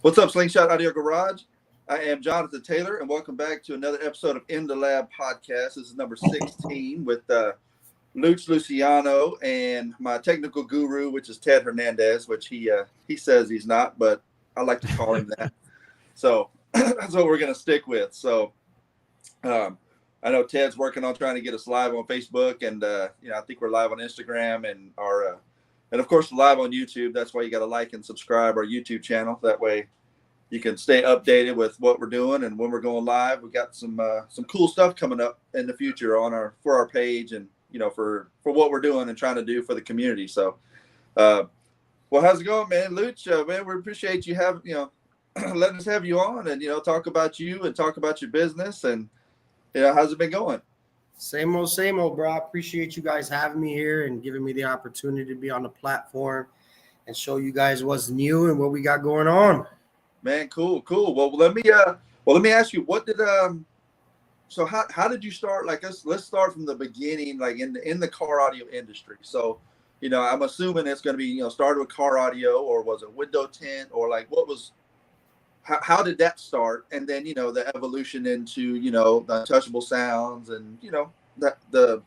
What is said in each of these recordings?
What's up, Slingshot Audio Garage? I am Johnathan Taylor, and welcome back to another episode of In the Lab podcast. This is number 16 with Luech, Luciano, and my technical guru, which is Ted Hernandez, which he says he's not, but I like to call him that. So that's what we're going to stick with. So I know Ted's working on trying to get us live on Facebook, and I think we're live on Instagram and and of course live on YouTube. That's why you got to like and subscribe our YouTube channel. That way you can stay updated with what we're doing and when we're going live. We got some cool stuff coming up in the future for our page and for what we're doing and trying to do for the community. So, well, how's it going, man? Luech, man, we appreciate you letting us have you on and talk about you and talk about your business and how's it been going? Same old, bro. I appreciate you guys having me here and giving me the opportunity to be on the platform and show you guys what's new and what we got going on. Man, cool. Well, let me ask you, what did so how did you start? Like, let's start from the beginning, like in the car audio industry. So, I'm assuming it's going to be started with car audio, or was it window tint, or like how did that start? And then the evolution into the Untouchable sounds and the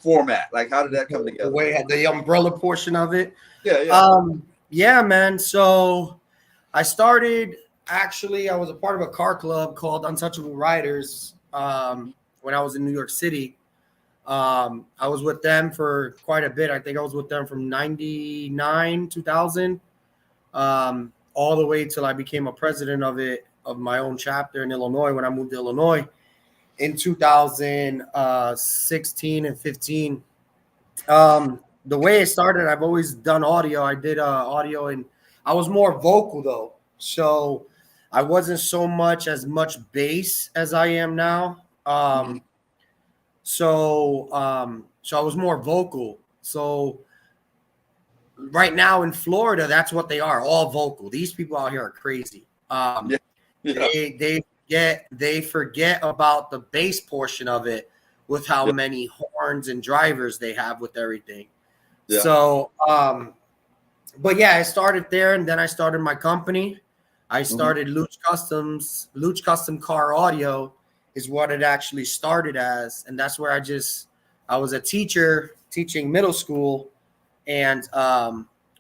format. Like, how did that come together? The umbrella portion of it. Yeah. Man. So I started. Actually, I was a part of a car club called Untouchable Riders when I was in New York City. I was with them for quite a bit. I think I was with them from 99, 2000. All the way till I became a president of my own chapter in Illinois when I moved to Illinois in 2016 and 15. The way it started, I've always done audio. I did audio, and I was more vocal though. So I wasn't so much bass as I am now. So I was more vocal. So right now in Florida, that's what they are, all vocal. These people out here are crazy. They forget about the bass portion of it with how many horns and drivers they have with everything. Yeah. So, but yeah, I started there, and then I started my company. I started Luech Custom Car Audio is what it actually started as, and that's where I was a teacher teaching middle school. And I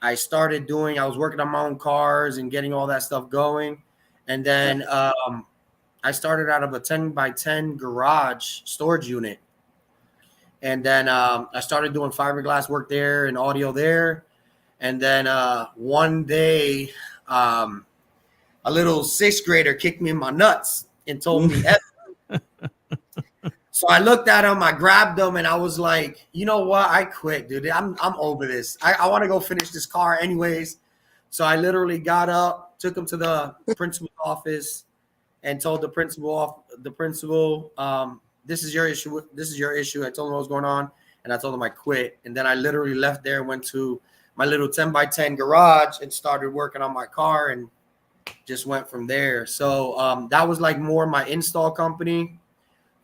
was working on my own cars and getting all that stuff going. And then I started out of a 10x10 garage storage unit. And then I started doing fiberglass work there and audio there. And then one day, a little sixth grader kicked me in my nuts and told me F. So I looked at him, I grabbed him, and I was like, you know what? I quit, dude. I'm over this. I want to go finish this car anyways. So I literally got up, took him to the principal's office, and told the principal, this is your issue. This is your issue. I told him what was going on, and I told him I quit. And then I literally left there and went to my little 10x10 garage and started working on my car and just went from there. So that was like more my install company.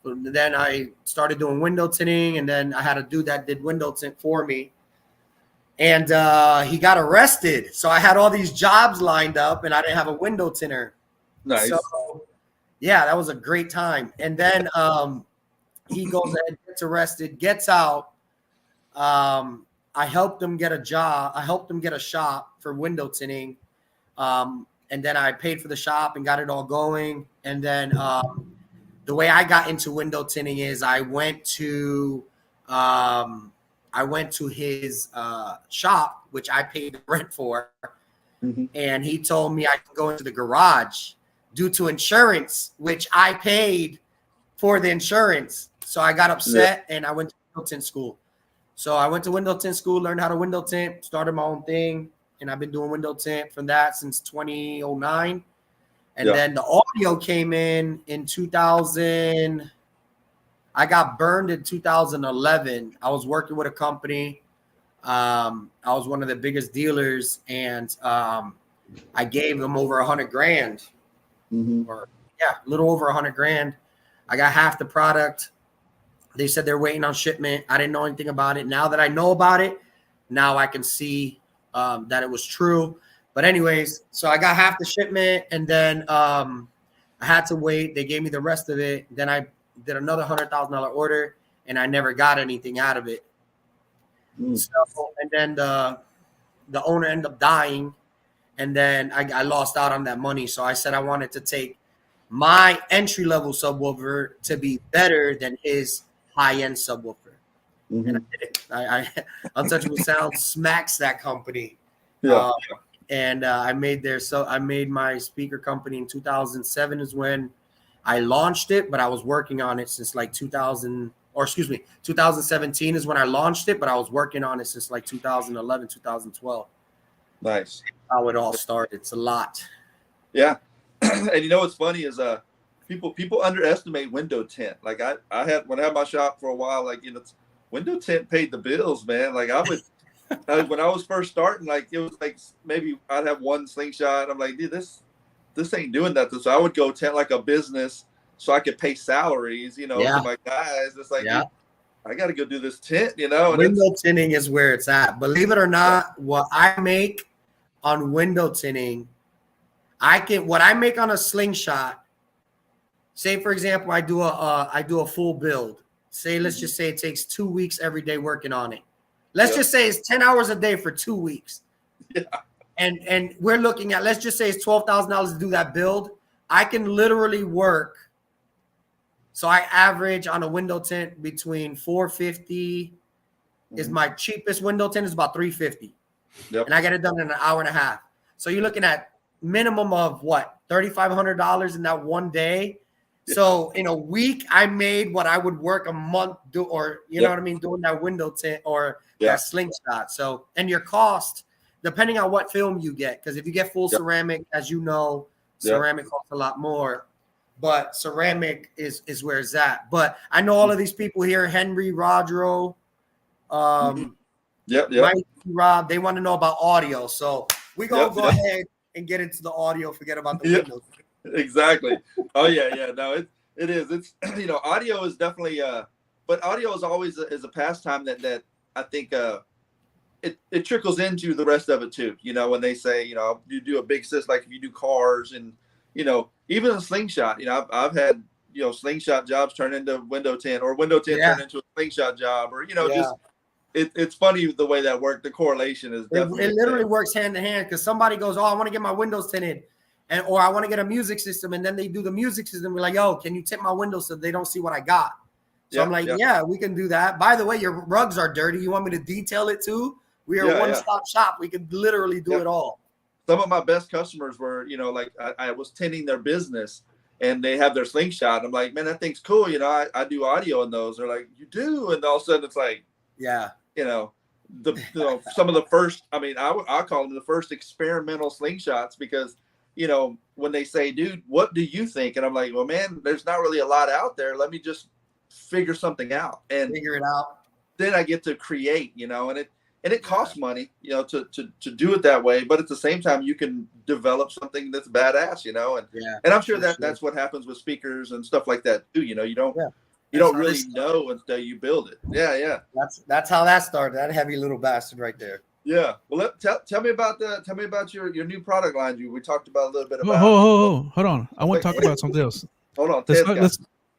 Then I started doing window tinting, and then I had a dude that did window tint for me. And he got arrested. So I had all these jobs lined up, and I didn't have a window tinter. Nice. So, yeah, that was a great time. And then he goes ahead, gets arrested, gets out. I helped him get a job. I helped him get a shop for window tinting. And then I paid for the shop and got it all going. And then the way I got into window tinting is I went to his shop, which I paid the rent for, and he told me I could go into the garage due to insurance, which I paid for the insurance. So I got upset and I went to window tint school. So I went to window tint school, learned how to window tint, started my own thing, and I've been doing window tint from that since 2009. And then the audio came in 2000. I got burned in 2011. I was working with a company. I was one of the biggest dealers, and I gave them over $100,000. A little over $100,000. I got half the product. They said they're waiting on shipment. I didn't know anything about it. Now that I know about it, now I can see that it was true. But anyways, so I got half the shipment, and then I had to wait. They gave me the rest of it. Then I did another $100,000 order, and I never got anything out of it. So, and then the owner ended up dying, and then I lost out on that money. So I said I wanted to take my entry-level subwoofer to be better than his high-end subwoofer. And I did it. I Untouchable Sounds smacks that company. Yeah. And I made my speaker company in 2007 is when I launched it, but I was working on it since like 2017 is when I launched it, but I was working on it since like 2011, 2012. Nice. How it all started. It's a lot. Yeah. And you know what's funny is people underestimate window tint. Like I had when I had my shop for a while, like window tint paid the bills, man. Like I would when I was first starting, like it was like maybe I'd have one Slingshot. I'm like, dude, this ain't doing nothing. So I would go tint like a business so I could pay salaries, to my guys. It's like, dude, I got to go do this tint, And window tinting is where it's at. Believe it or not, what I make on window tinting, what I make on a Slingshot. Say for example, I do a full build. Let's just say it takes 2 weeks every day working on it. Let's just say it's 10 hours a day for 2 weeks. Yeah. And we're looking at, let's just say it's $12,000 to do that build. I can literally work. So I average on a window tint between $450 is my cheapest window tint is about $350. Yep. And I get it done in an hour and a half. So you're looking at minimum of what, $3,500 in that one day. So in a week, I made what I would work a month do, or you know what I mean, doing that window tint or that Slingshot. So, and your cost, depending on what film you get, because if you get full ceramic, as you know, ceramic costs a lot more. But ceramic is where it's at. But I know all of these people here, Henry, Rodro, Mike, Rob, they want to know about audio. So we're going to go ahead and get into the audio, forget about the windows. Exactly. Oh yeah. No, it is. It's audio is definitely but audio is always is a pastime that I think it trickles into the rest of it too. When they say you do a big system, like if you do cars and even a Slingshot. I've had Slingshot jobs turn into window tint or window tint turn into a Slingshot job or just it's funny the way that worked. The correlation is definitely it literally works hand in hand because somebody goes, oh, I want to get my windows tinted. Or I want to get a music system, and then they do the music system. We're like, yo, can you tint my windows so they don't see what I got? So I'm like, yeah, we can do that. By the way, your rugs are dirty. You want me to detail it too? We are a one-stop shop. We can literally do it all. Some of my best customers were, like I was tinting their business, and they have their Slingshot. I'm like, man, that thing's cool. I do audio in those. They're like, you do, and all of a sudden it's like, some of the first. I mean, I call them the first experimental Slingshots because. When they say, dude, what do you think? And I'm like, well, man, there's not really a lot out there. Let me just figure something out and figure it out. Then I get to create, and it costs money, to do it that way. But at the same time, you can develop something that's badass, and I'm sure that's what happens with speakers and stuff like that too. You don't really know until you build it. Yeah. That's how that started. That heavy little bastard right there. Yeah. Well, tell me about your new product line. We talked about a little bit about. Hold on. I want to talk about something else. Hold on.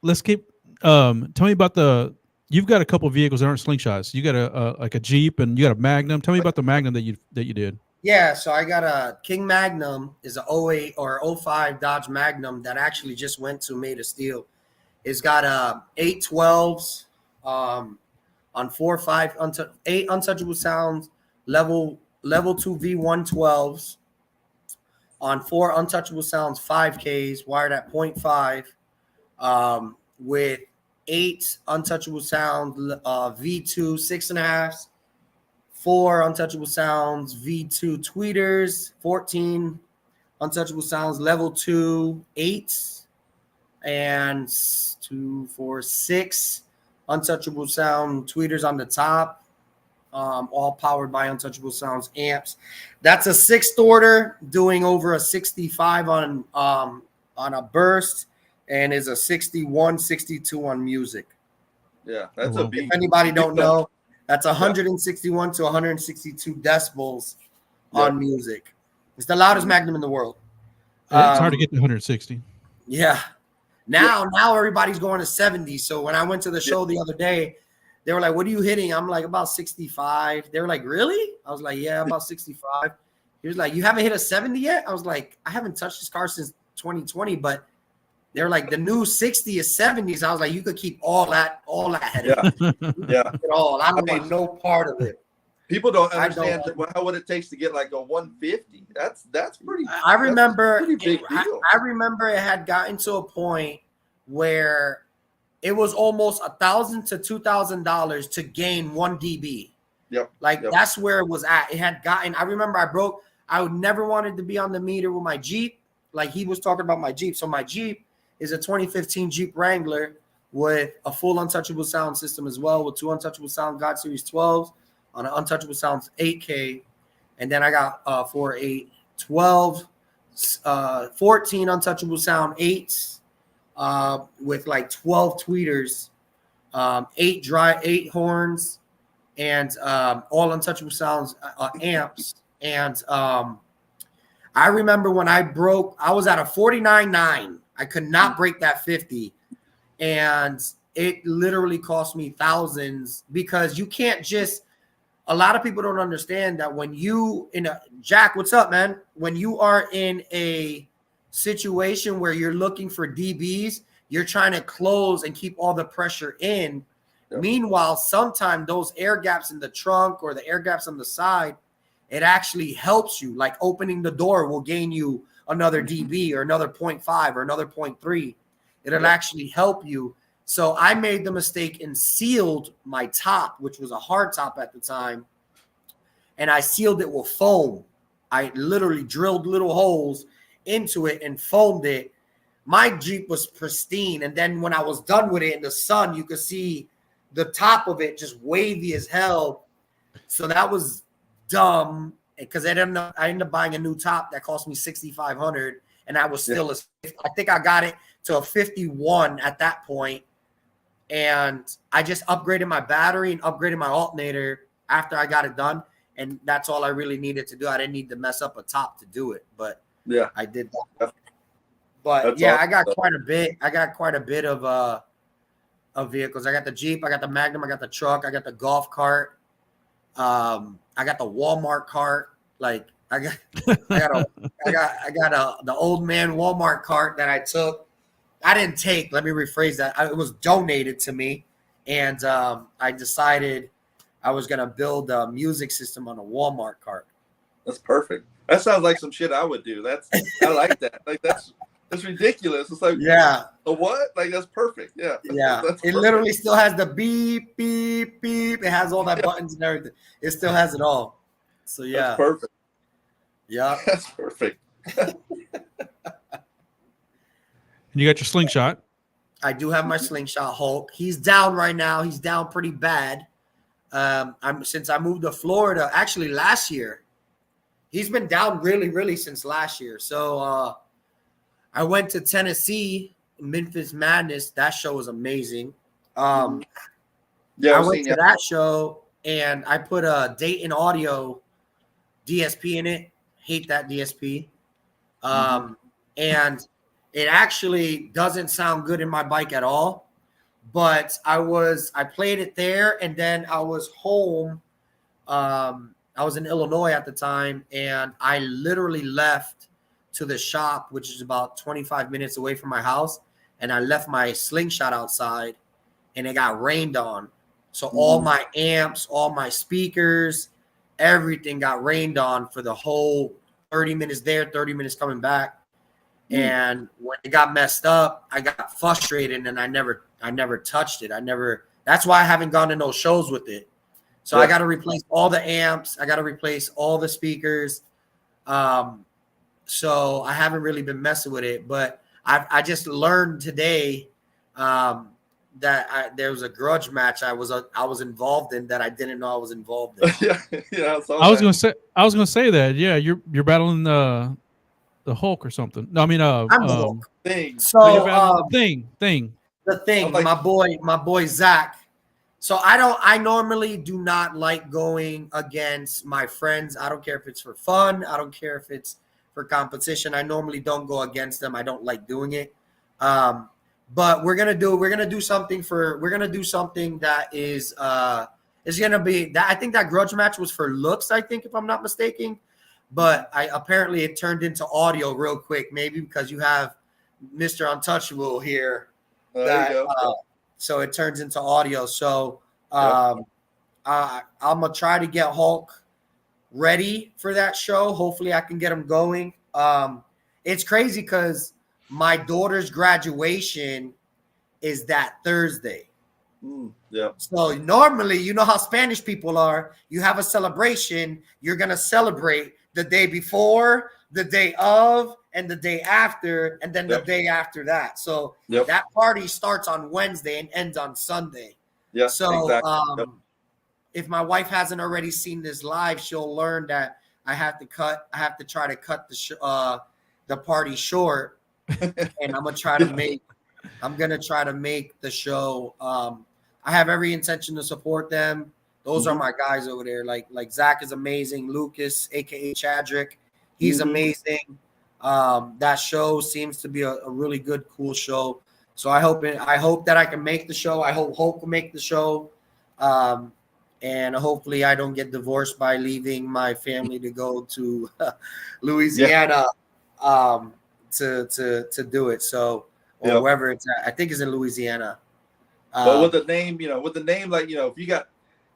Let's keep. Tell me about you've got a couple of vehicles that aren't Slingshots. You got a Jeep and you got a Magnum. Tell me about the Magnum that you did. Yeah. So I got a King Magnum is a 08 or 05 Dodge Magnum that actually just went to Made of Steel. It's got 8 12s on 4 or 5 8 Untouchable Sounds. Level 2 V112s on 4 Untouchable Sounds 5Ks wired at 0.5 with 8 Untouchable Sounds V2 6.5s, 4 Untouchable Sounds V2 tweeters, 14 Untouchable Sounds level 2 8s, and 2, 4, 6 Untouchable Sound tweeters on the top. All powered by Untouchable Sounds amps. That's a 6th order, doing over a 65 on a burst, and is a 61, 62 on music. Yeah, that's a beat. If anybody don't know, that's 161 to 162 decibels on music. It's the loudest Magnum in the world. It's hard to get to 160. Yeah. Now everybody's going to 70. So when I went to the show the other day, they were like, "What are you hitting?" I'm like, "About 65." They were like, "Really?" I was like, "Yeah, about 65." He was like, "You haven't hit a 70 yet?" I was like, "I haven't touched this car since 2020." But they're like, "The new 60 is 70s." I was like, "You could keep all that headed." Yeah. All. I don't want no part of it. People don't understand what it takes to get like a 150. That's pretty. I remember. Pretty big deal. I remember it had gotten to a point where it was almost $1,000 to $2,000 to gain 1 dB. Yep. That's where it was at. It had gotten. I remember I would never wanted to be on the meter with my Jeep. Like he was talking about my Jeep. So my Jeep is a 2015 Jeep Wrangler with a full Untouchable sound system as well, with 2 Untouchable Sound God Series 12s on an Untouchable Sounds 8K. And then I got for a 14 Untouchable Sound 8s with like 12 tweeters, 8 horns, and all Untouchable Sounds amps. And I remember when I was at a 49.9. I could not break that 50. And it literally cost me thousands because you can't just, a lot of people don't understand that when you Jack, what's up, man? When you are in a situation where you're looking for DBs, you're trying to close and keep all the pressure in. Yep. Meanwhile, sometimes those air gaps in the trunk or the air gaps on the side, it actually helps you. Like opening the door will gain you another dB or another 0.5 or another 0.3. It'll actually help you. So I made the mistake and sealed my top, which was a hard top at the time, and I sealed it with foam. I literally drilled little holes into it and foamed it. My Jeep was pristine, and then when I was done with it in the sun, you could see the top of it just wavy as hell. So that was dumb because I ended up buying a new top that cost me $6,500, and I was still I think I got it to a 51 at that point. And I just upgraded my battery and upgraded my alternator after I got it done. And that's all I really needed to do. I didn't need to mess up a top to do it, but I did that. But that's awesome. I got quite a bit. I got quite a bit of vehicles. I got the Jeep, I got the Magnum, I got the truck, I got the golf cart. I got the Walmart cart. Like I got the old man Walmart cart that I took. I didn't take, let me rephrase that. It was donated to me. And I decided I was going to build a music system on a Walmart cart. That's perfect. That sounds like some shit I would do. I like that. Like that's ridiculous. It's like, a what? Like that's perfect. Yeah. That's it literally still has the beep, beep, beep. It has all that buttons and everything. It still has it all. So yeah. That's perfect. Yeah. That's perfect. And you got your Slingshot. I do have my Slingshot Hulk. He's down right now. He's down pretty bad. Since I moved to Florida, actually last year, he's been down really, really since last year. So I went to Tennessee, Memphis Madness. That show was amazing. I went to that show and I put a Dayton Audio DSP in it. Hate that DSP. And it actually doesn't sound good in my bike at all. But I played it there, and then I was home. I was in Illinois at the time, and I literally left to the shop, which is about 25 minutes away from my house, and I left my Slingshot outside, and it got rained on. So all my amps, all my speakers, everything got rained on for the whole 30 minutes there, 30 minutes coming back. And when it got messed up, I got frustrated and I never touched it. That's why I haven't gone to no shows with it. So I got to replace all the amps. I got to replace all the speakers. So I haven't really been messing with it, but I just learned today that there was a grudge match I was involved in that I didn't know I was involved in. I was gonna say that. Yeah, you're battling the Hulk or something. No, I mean I'm the Hulk. Thing. So thing. The thing, like, my boy Zach. So I normally do not like going against my friends. I don't care if it's for fun. I don't care if it's for competition. I normally don't go against them. I don't like doing it. But we're gonna do something that is gonna be that. I think that grudge match was for looks, I think, if I'm not mistaken. But apparently it turned into audio real quick, maybe because you have Mr. Untouchable here. There you go. So it turns into audio. So I'm gonna try to get Hulk ready for that show. Hopefully I can get him going. It's crazy because my daughter's graduation is that Thursday. Yeah. So normally, you know how Spanish people are. You have a celebration. You're going to celebrate the day before, the day of, and the day after, and then the day after that. So that party starts on Wednesday and ends on Sunday. Yeah. So exactly. if my wife hasn't already seen this live, she'll learn that I have to try to cut the party short. And I'm gonna try to make the show. I have every intention to support them. Those are my guys over there. Like Zach is amazing. Lucas, aka Chadrick, he's amazing. That show seems to be a really good, cool show. So I hope that I can make the show. I hope Hulk will make the show. And hopefully I don't get divorced by leaving my family to go to Louisiana. To do it. So or wherever it's at. I think it's in Louisiana. But with the name, like,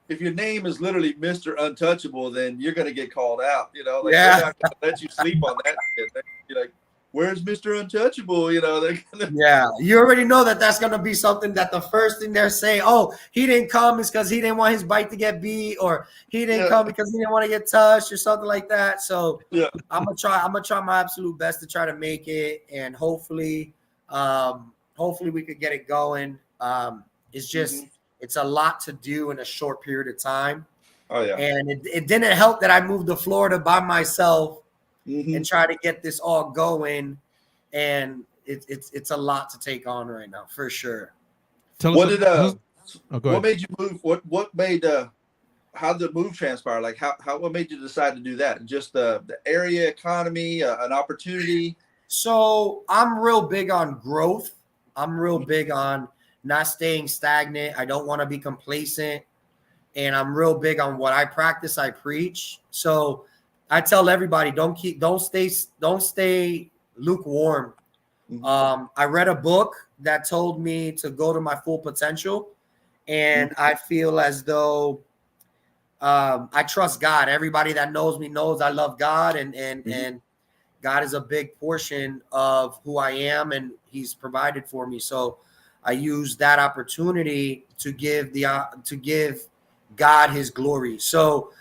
if your name is literally Mr. Untouchable, then you're gonna get called out. Like they're not gonna let you sleep on that shit. You're like, where's Mr. Untouchable? You already know that's gonna be something that the first thing they're saying, oh, he didn't come is because he didn't want his bike to get beat, or he didn't come because he didn't want to get touched or something like that. So I'm gonna try my absolute best to try to make it, and hopefully we could get it going. It's just it's a lot to do in a short period of time. Oh yeah. And it didn't help that I moved to Florida by myself and try to get this all going, and it's a lot to take on right now for sure. What made you move? What made how did the move transpire? Like what made you decide to do that? Just the area economy, an opportunity? So I'm real big on growth. I'm real big on not staying stagnant. I don't want to be complacent, and I'm real big on what I practice, I preach. So I tell everybody, don't stay lukewarm. I read a book that told me to go to my full potential, and I feel as though I trust God. Everybody that knows me knows I love God, and God is a big portion of who I am, and He's provided for me. So I use that opportunity to give God His glory. So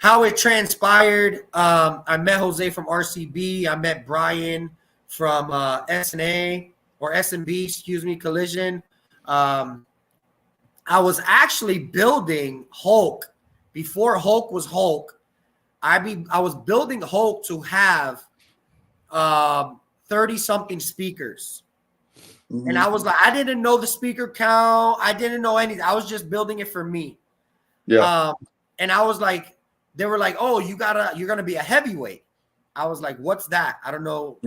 how it transpired, I met Jose from RCB. I met Brian from SNA or SMB, excuse me, Collision. I was actually building Hulk before Hulk was Hulk. I was building Hulk to have 30-something speakers. And I was like, I didn't know the speaker count. I didn't know anything. I was just building it for me. Yeah. And I was like, they were like, oh, you're going to be a heavyweight. I was like, what's that? I don't know.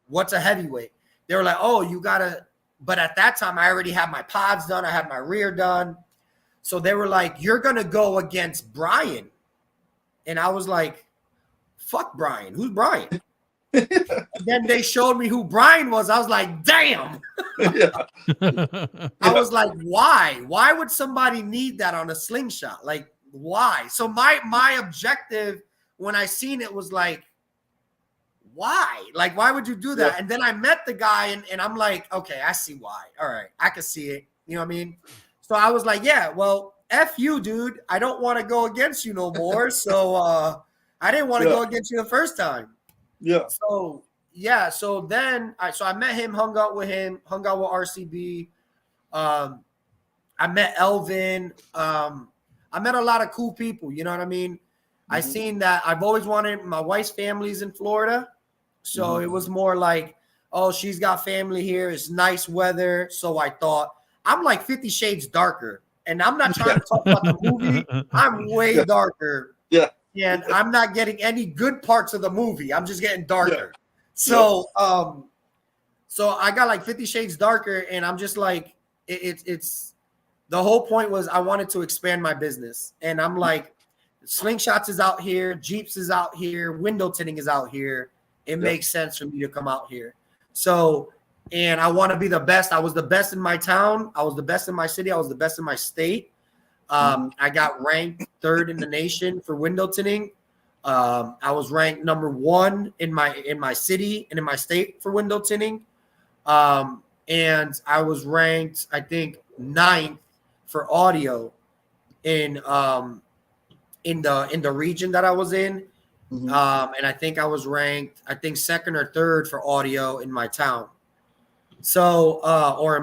What's a heavyweight? They were like, oh, but at that time I already had my pods done. I had my rear done. So they were like, you're going to go against Brian. And I was like, fuck Brian. Who's Brian? Then they showed me who Brian was. I was like, damn. I was like, why? Why would somebody need that on a slingshot? Like, why? So my objective when I seen it was like, why? Like, why would you do that? And then I met the guy and I'm like, okay, I see why. All right, I can see it. You know what I mean? So I was like, yeah, well, F you, dude. I don't want to go against you no more. So I didn't want to go against you the first time. Yeah. So then I met him, hung out with RCB. I met Elvin. I met a lot of cool people. You know what I mean? I seen that I've always wanted, my wife's family's in Florida. So it was more like, oh, she's got family here. It's nice weather. So I thought, I'm like 50 shades darker. And I'm not trying to talk about the movie. I'm way darker. Yeah. and I'm not getting any good parts of the movie. I'm just getting darker. Yeah. So, so I got like 50 Shades Darker, and I'm just like, it's the whole point was I wanted to expand my business, and I'm like, Slingshots is out here, Jeeps is out here, window tinting is out here. It makes sense for me to come out here. So, and I want to be the best. I was the best in my town. I was the best in my city. I was the best in my state. I got ranked 3rd in the nation for window tinting. I was ranked number 1 in my city and in my state for window tinting. And I was ranked, I think, 9th for audio in the region that I was in. And I think I was ranked, I think 2nd or 3rd for audio in my town. So, or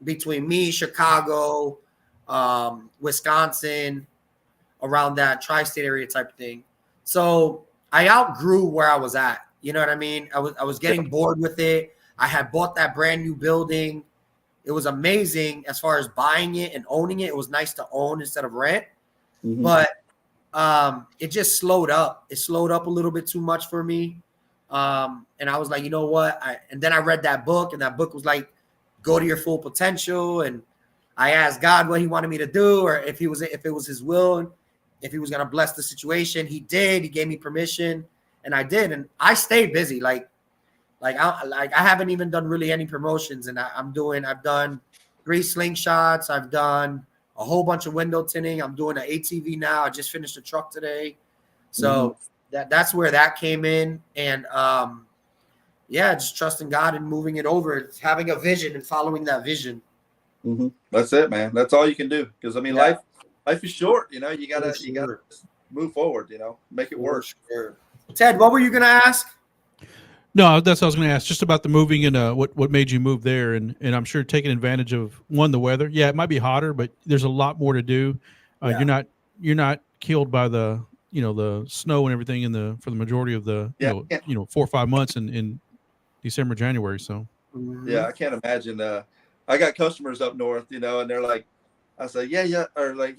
between me, Chicago, Wisconsin, around that tri-state area type of thing. So I outgrew where I was at. You know what I mean? I was getting bored with it. I had bought that brand new building. It was amazing as far as buying it and owning it. It was nice to own instead of rent. But it just slowed up. It slowed up a little bit too much for me. And I was like, you know what? And then I read that book, and that book was like, go to your full potential. And I asked God what he wanted me to do, or if it was his will, if he was going to bless the situation. He did. He gave me permission, and I did. And I stayed busy. Like I haven't even done really any promotions, and I've done 3 Slingshots. I've done a whole bunch of window tinting. I'm doing an ATV now. I just finished a truck today. So that's where that came in. And just trusting God and moving it over. It's having a vision and following that vision. That's it, man. That's all you can do. Because I mean, life is short. You know, you gotta move forward. You know, make it work. Sure. Ted, what were you gonna ask? No, that's what I was going to ask, just about the moving and what made you move there, and I'm sure taking advantage of the weather. Yeah, it might be hotter, but there's a lot more to do. You're not killed by the snow and everything for the majority of the 4 or 5 months in December, January. So yeah, I can't imagine. I got customers up north, and they're like, I say or like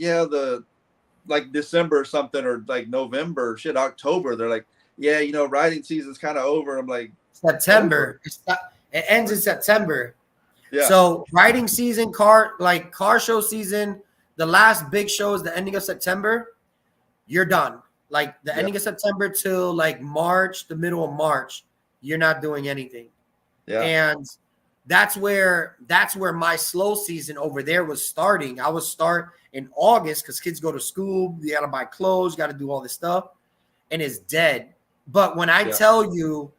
December or something, or like November, October. They're like, yeah, riding season's kind of over. I'm like, September. It ends in September. Yeah. So riding season, car show season, the last big show is the ending of September. You're done. Like the ending of September till like March, the middle of March, you're not doing anything. Yeah. And that's where my slow season over there was starting. I would start in August because kids go to school. You got to buy clothes. You got to do all this stuff. And it's dead. But when I tell you,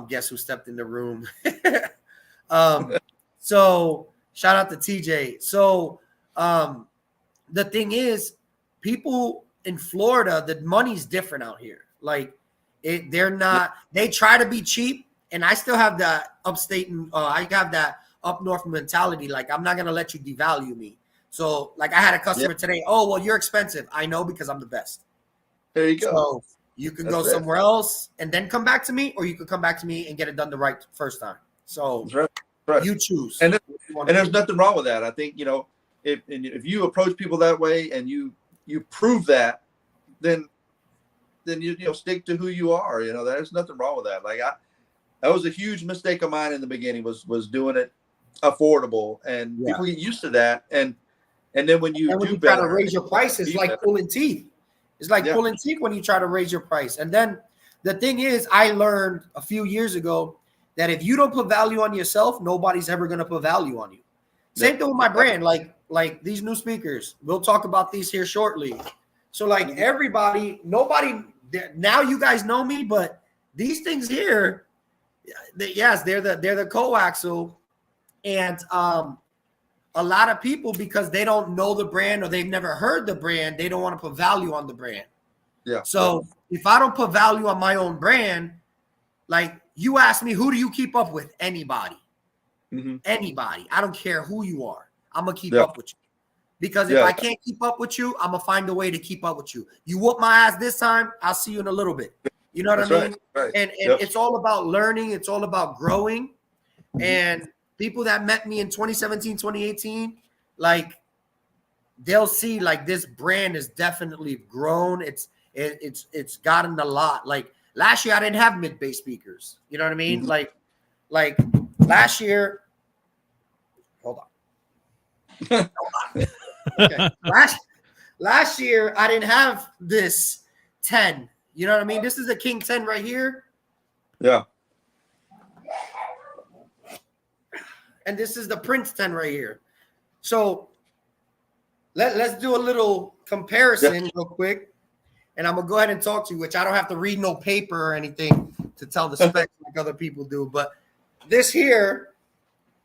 guess who stepped in the room? So shout out to TJ. So the thing is, people in Florida, the money's different out here. Like they're not, they try to be cheap. And I still have that upstate, I have that up north mentality. Like, I'm not going to let you devalue me. So like I had a customer today. Oh, well, you're expensive. I know, because I'm the best. There you go. So you can go somewhere else and then come back to me, or you could come back to me and get it done the right first time. So right. You choose. And there's nothing wrong with that. I think, if you approach people that way and you prove that, then you stick to who you are. There's nothing wrong with that. Like that was a huge mistake of mine in the beginning, was doing it affordable, and people get used to that. And then when you try to raise your prices, like pulling teeth. It's like pulling teeth when you try to raise your price. And then the thing is, I learned a few years ago that if you don't put value on yourself, nobody's ever going to put value on you. Same thing with my brand, like these new speakers. We'll talk about these here shortly. So like nobody, now you guys know me, but these things here, they're the coaxial. And a lot of people, because they don't know the brand or they've never heard the brand, they don't want to put value on the brand. Yeah. So if I don't put value on my own brand, like you ask me, who do you keep up with? Anybody. Anybody. I don't care who you are. I'm going to keep up with you. Because if I can't keep up with you, I'm going to find a way to keep up with you. You whoop my ass this time, I'll see you in a little bit. You know what I mean? Right. And it's all about learning. It's all about growing. And people that met me in 2017, 2018, like they'll see like this brand is definitely grown. It's gotten a lot. Like last year, I didn't have mid bass speakers. You know what I mean? Mm-hmm. Like last year. Hold on. Okay. Last year, I didn't have this 10. You know what I mean? This is a King 10 right here. Yeah. And this is the Prince 10 right here. So let's do a little comparison real quick. And I'm going to go ahead and talk to you, which I don't have to read no paper or anything to tell the specs like other people do. But this here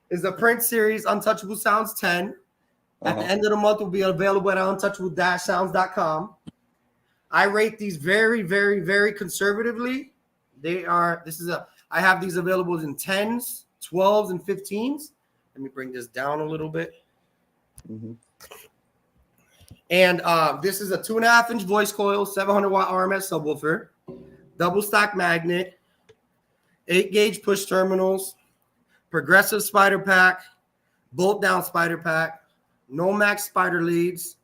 is the Prince Series Untouchable Sounds 10. At the end of the month, will be available at untouchable-sounds.com. I rate these very, very, very conservatively. I have these available in 10s, 12s, and 15s. Let me bring this down a little bit. Mm-hmm. And this is a 2.5-inch voice coil, 700-watt RMS subwoofer, double stack magnet, 8-gauge push terminals, progressive spider pack, bolt down spider pack, no max spider leads,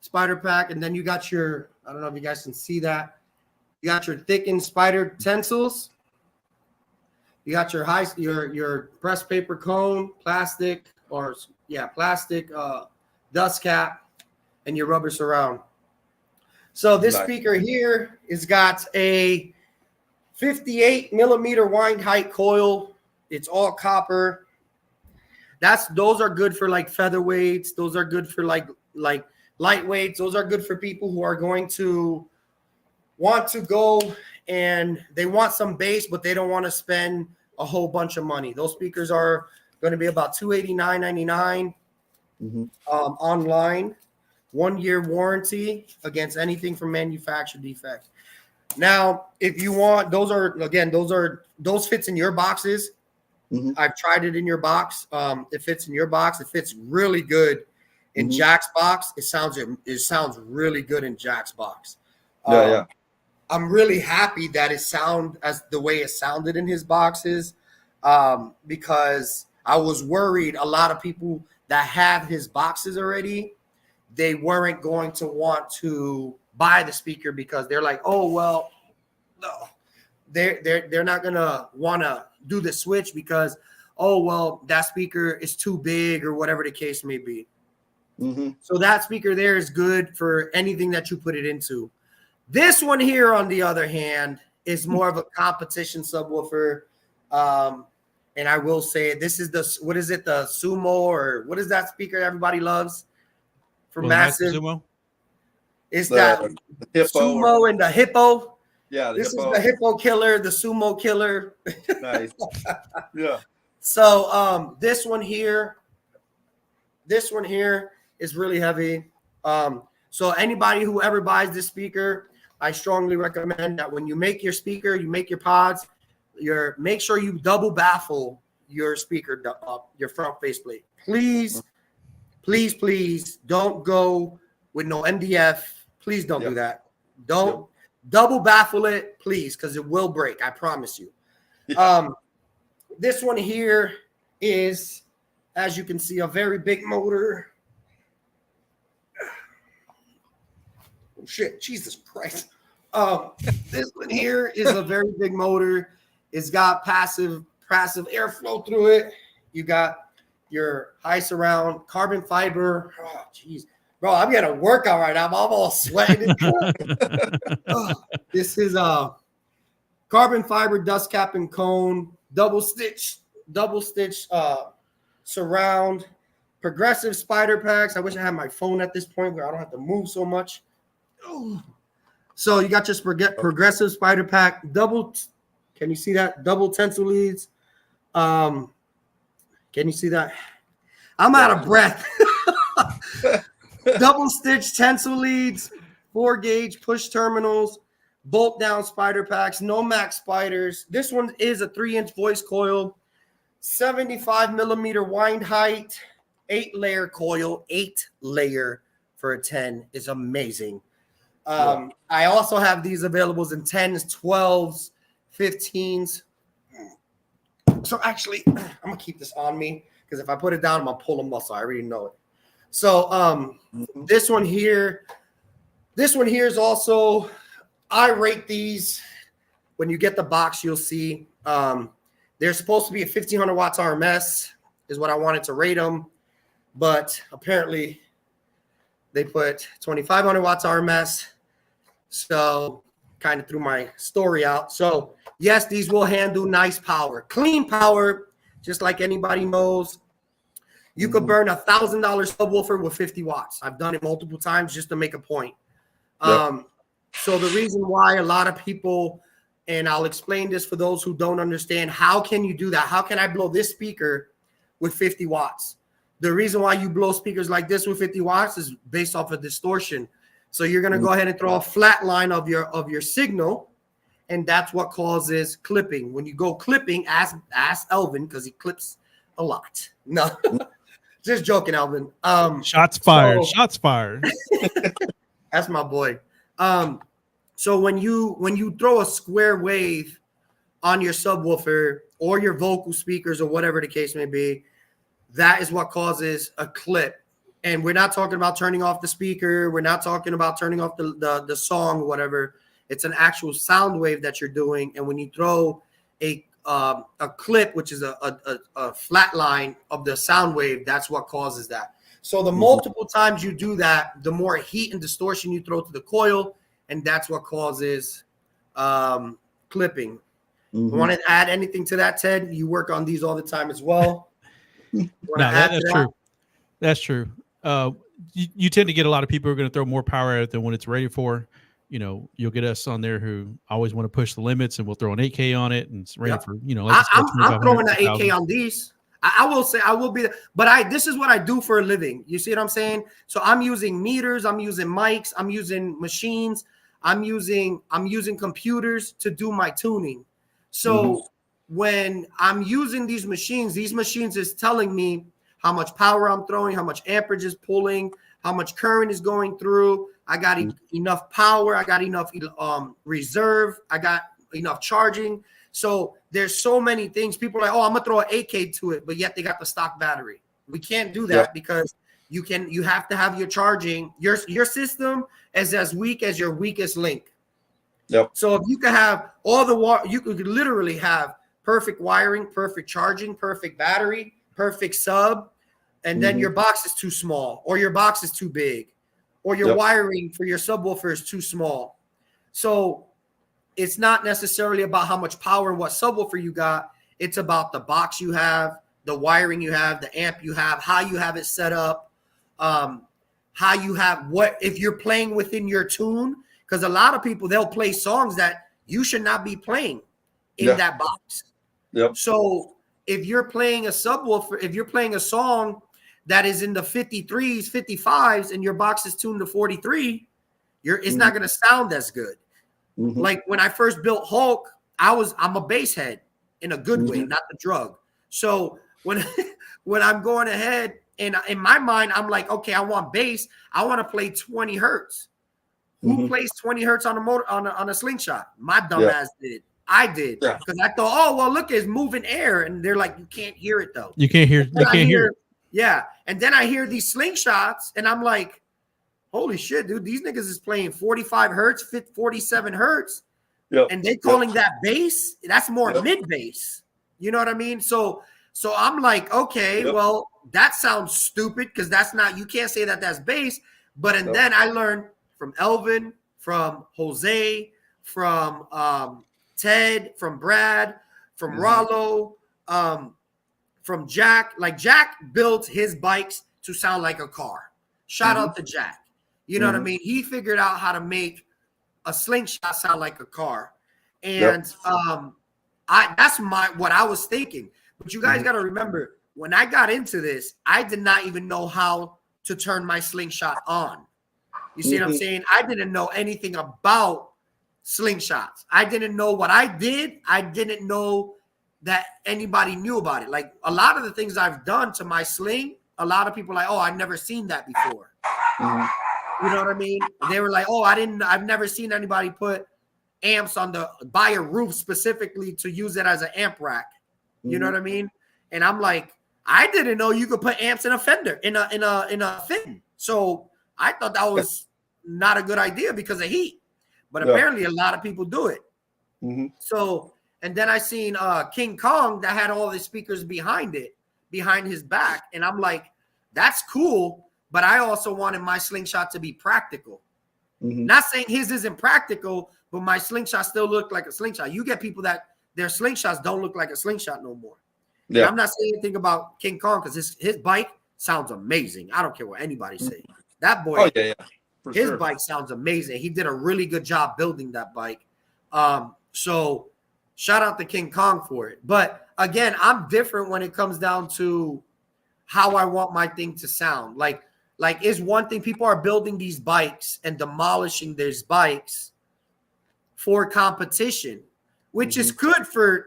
spider pack, and then you got your, I don't know if you guys can see that, you got your thickened spider tensils, you got your your pressed paper cone, plastic dust cap, and your rubber surround. So this speaker here has got a 58 millimeter wind height coil. It's all copper. Those are good for like featherweights. Those are good for like lightweights. Those are good for people who are going to want to go and they want some bass, but they don't want to spend a whole bunch of money. Those speakers are going to be about $289.99 online. 1-year warranty against anything from manufacturer defect. Now, if you want, those fits in your boxes. Mm-hmm. I've tried it in your box. It fits in your box. It fits really good in Jack's box. It sounds really good in Jack's box. Yeah. I'm really happy that it sound as the way it sounded in his boxes, because I was worried a lot of people that have his boxes already, they weren't going to want to buy the speaker because they're like, oh well, no, they're not gonna want to do the switch because, oh well, that speaker is too big or whatever the case may be. Mm-hmm. So that speaker there is good for anything that you put it into. This one here, on the other hand, is more of a competition subwoofer. And I will say this is the Sumo, or what is that speaker everybody loves for Massive? Sumo? It's the Sumo and the Hippo. Yeah, this is the Hippo killer, the Sumo killer. Nice. Yeah. So this one here is really heavy. So anybody who ever buys this speaker, I strongly recommend that when you make your speaker, you make your pods, make sure you double baffle your speaker, your front faceplate. Please, please, please don't go with no MDF. Please don't do that. Don't double baffle it, please, because it will break. I promise you. Yeah. This one here is, as you can see, a very big motor. Oh, shit, Jesus Christ. This one here is a very big motor. It's got passive airflow through it. You got your high surround carbon fiber. Oh, jeez. Bro, I'm getting a workout right now. I'm almost sweating. This is a carbon fiber dust cap and cone, double stitch surround, progressive spider packs. I wish I had my phone at this point where I don't have to move so much. So you got your progressive spider pack, can you see that? Double tensile leads. Can you see that? I'm out of breath. Double stitch tensile leads, 4-gauge push terminals, bolt down spider packs, no max spiders. This one is a 3-inch voice coil, 75 millimeter wind height, 8-layer coil, 8-layer for a 10 is amazing. I also have these available in 10s, 12s, 15s. So actually, I'm gonna keep this on me because if I put it down, I'm gonna pull a muscle. I already know it. So this one here, This one here is also, I rate these. When you get the box, you'll see they're supposed to be a 1500 watts RMS is what I wanted to rate them. But apparently they put 2500 watts RMS. So kind of threw my story out. So yes, these will handle nice power, clean power, just like anybody knows. You could burn $1,000 subwoofer with 50 watts. I've done it multiple times just to make a point. So the reason why a lot of people, and I'll explain this for those who don't understand, how can you do that? How can I blow this speaker with 50 watts? The reason why you blow speakers like this with 50 watts is based off of distortion. So you're going to go ahead and throw a flat line of your signal, and that's what causes clipping. When you go clipping, ask Elvin, because he clips a lot. No, just joking, Elvin. Shots fired. Shots fired. That's my boy. So when you throw a square wave on your subwoofer or your vocal speakers or whatever the case may be, that is what causes a clip. And we're not talking about turning off the speaker. We're not talking about turning off the song or whatever. It's an actual sound wave that you're doing. And when you throw a clip, which is a flat line of the sound wave, that's what causes that. So the multiple times you do that, the more heat and distortion you throw to the coil, and that's what causes clipping. Want to add anything to that, Ted? You work on these all the time as well. No, that's true. That's true. You tend to get a lot of people who are going to throw more power at it than what it's ready for. You know, you'll get us on there who always want to push the limits, and we'll throw an 8K on it, and it's ready for, you know. I'm throwing an 8K on these. I will say I will be, but this is what I do for a living. You see what I'm saying? So I'm using meters, I'm using mics, I'm using machines, I'm using computers to do my tuning. So when I'm using these machines is telling me how much power I'm throwing, how much amperage is pulling, how much current is going through. I got enough power. I got enough reserve. I got enough charging. So there's so many things. People are like, oh, I'm gonna throw an 8K to it, but yet they got the stock battery. We can't do that because you have to have your charging. Your system is as weak as your weakest link. So if you could have all the you could literally have perfect wiring, perfect charging, perfect battery, perfect sub, and then your box is too small, or your box is too big, or your wiring for your subwoofer is too small. So it's not necessarily about how much power and what subwoofer you got. It's about the box you have, the wiring you have, the amp you have, how you have it set up, how you have what, if you're playing within your tune, because a lot of people, they'll play songs that you should not be playing in that box. So if you're playing a subwoofer, if you're playing a song that is in the 53s, 55s, and your box is tuned to 43, it's not going to sound as good. Like when I first built Hulk, I'm a bass head in a good way, not the drug. So when I'm going ahead and in my mind, I'm like, okay, I want bass. I want to play 20 hertz. Who plays 20 hertz on a motor on a slingshot? My dumb ass did. I did because I thought, oh well, look, it's moving air, and they're like, you can't hear it though. You can't hear. You can't hear it. Yeah, and then I hear these slingshots, and I'm like, holy shit, dude, these niggas is playing 45 hertz, 47 hertz, and they calling that bass. That's more mid bass. You know what I mean? So I'm like, okay, well, that sounds stupid because that's not. You can't say that that's bass. But and then I learned from Elvin, from Jose, from Ted, from Brad, from Rollo, from Jack. Like Jack built his bikes to sound like a car. Shout out to Jack. You know what I mean? He figured out how to make a slingshot sound like a car. And that's what I was thinking. But you guys got to remember, when I got into this, I did not even know how to turn my slingshot on. You see what I'm saying? I didn't know anything about slingshots. I didn't know what I did. I didn't know that anybody knew about it. Like a lot of the things I've done to my sling, a lot of people are like, oh, I've never seen that before. You know what I mean? They were like, oh, I've never seen anybody put amps buy a roof specifically to use it as an amp rack. You know what I mean? And I'm like, I didn't know you could put amps in a fender, in a fin. So I thought that was not a good idea because of heat. But apparently a lot of people do it. Mm-hmm. So, and then I seen King Kong that had all the speakers behind his back. And I'm like, that's cool. But I also wanted my Slingshot to be practical. Mm-hmm. Not saying his isn't practical, but my Slingshot still looked like a Slingshot. You get people that their Slingshots don't look like a Slingshot no more. Yeah. And I'm not saying anything about King Kong because his bike sounds amazing. I don't care what anybody say. That boy, his bike sounds amazing. He did a really good job building that bike. So shout out to King Kong for it. But again, I'm different when it comes down to how I want my thing to sound. Like is one thing, people are building these bikes and demolishing these bikes for competition, which is good for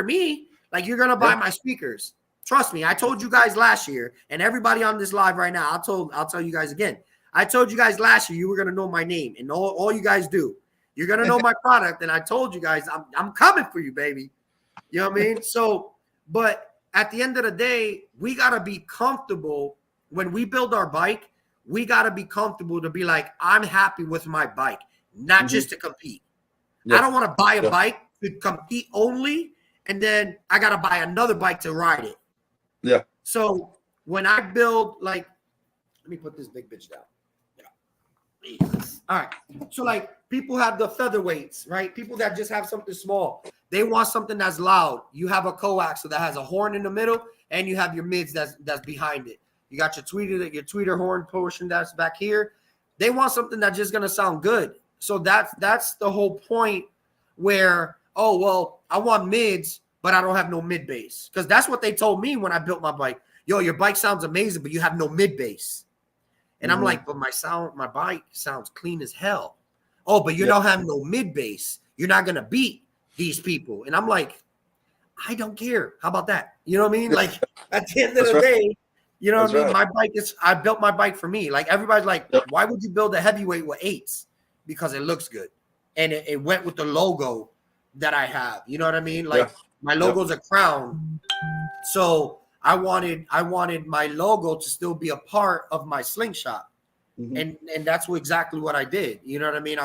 me. Like, you're gonna buy my speakers. Trust me, I told you guys last year, and everybody on this live right now, I'll tell you guys again. I told you guys last year you were gonna know my name, and all you guys do. You're gonna know my product, and I told you guys I'm coming for you, baby. You know what I mean? So, but at the end of the day, we gotta be comfortable when we build our bike. We gotta be comfortable to be like, I'm happy with my bike, not just to compete. I don't want to buy a bike to compete only, and then I gotta buy another bike to ride it. Yeah. So when I build, like, let me put this big bitch down. Yeah. All right. So like, people have the featherweights, right? People that just have something small. They want something that's loud. You have a coaxial that has a horn in the middle, and you have your mids that's behind it. You got your tweeter horn portion that's back here. They want something that's just gonna sound good. So that's the whole point where, oh, well, I want mids, but I don't have no mid bass. Because that's what they told me when I built my bike. Yo, your bike sounds amazing, but you have no mid bass. And I'm like, but my bike sounds clean as hell. Oh, but you don't have no mid bass. You're not gonna beat these people. And I'm like, I don't care. How about that? You know what I mean? Like, at the end of the day, you know what I mean? My bike I built my bike for me. Like, everybody's like, why would you build a heavyweight with 8s? Because it looks good. And it went with the logo that I have. You know what I mean? Like, my logo's a crown. So I wanted my logo to still be a part of my Slingshot. And that's exactly what I did. You know what I mean? I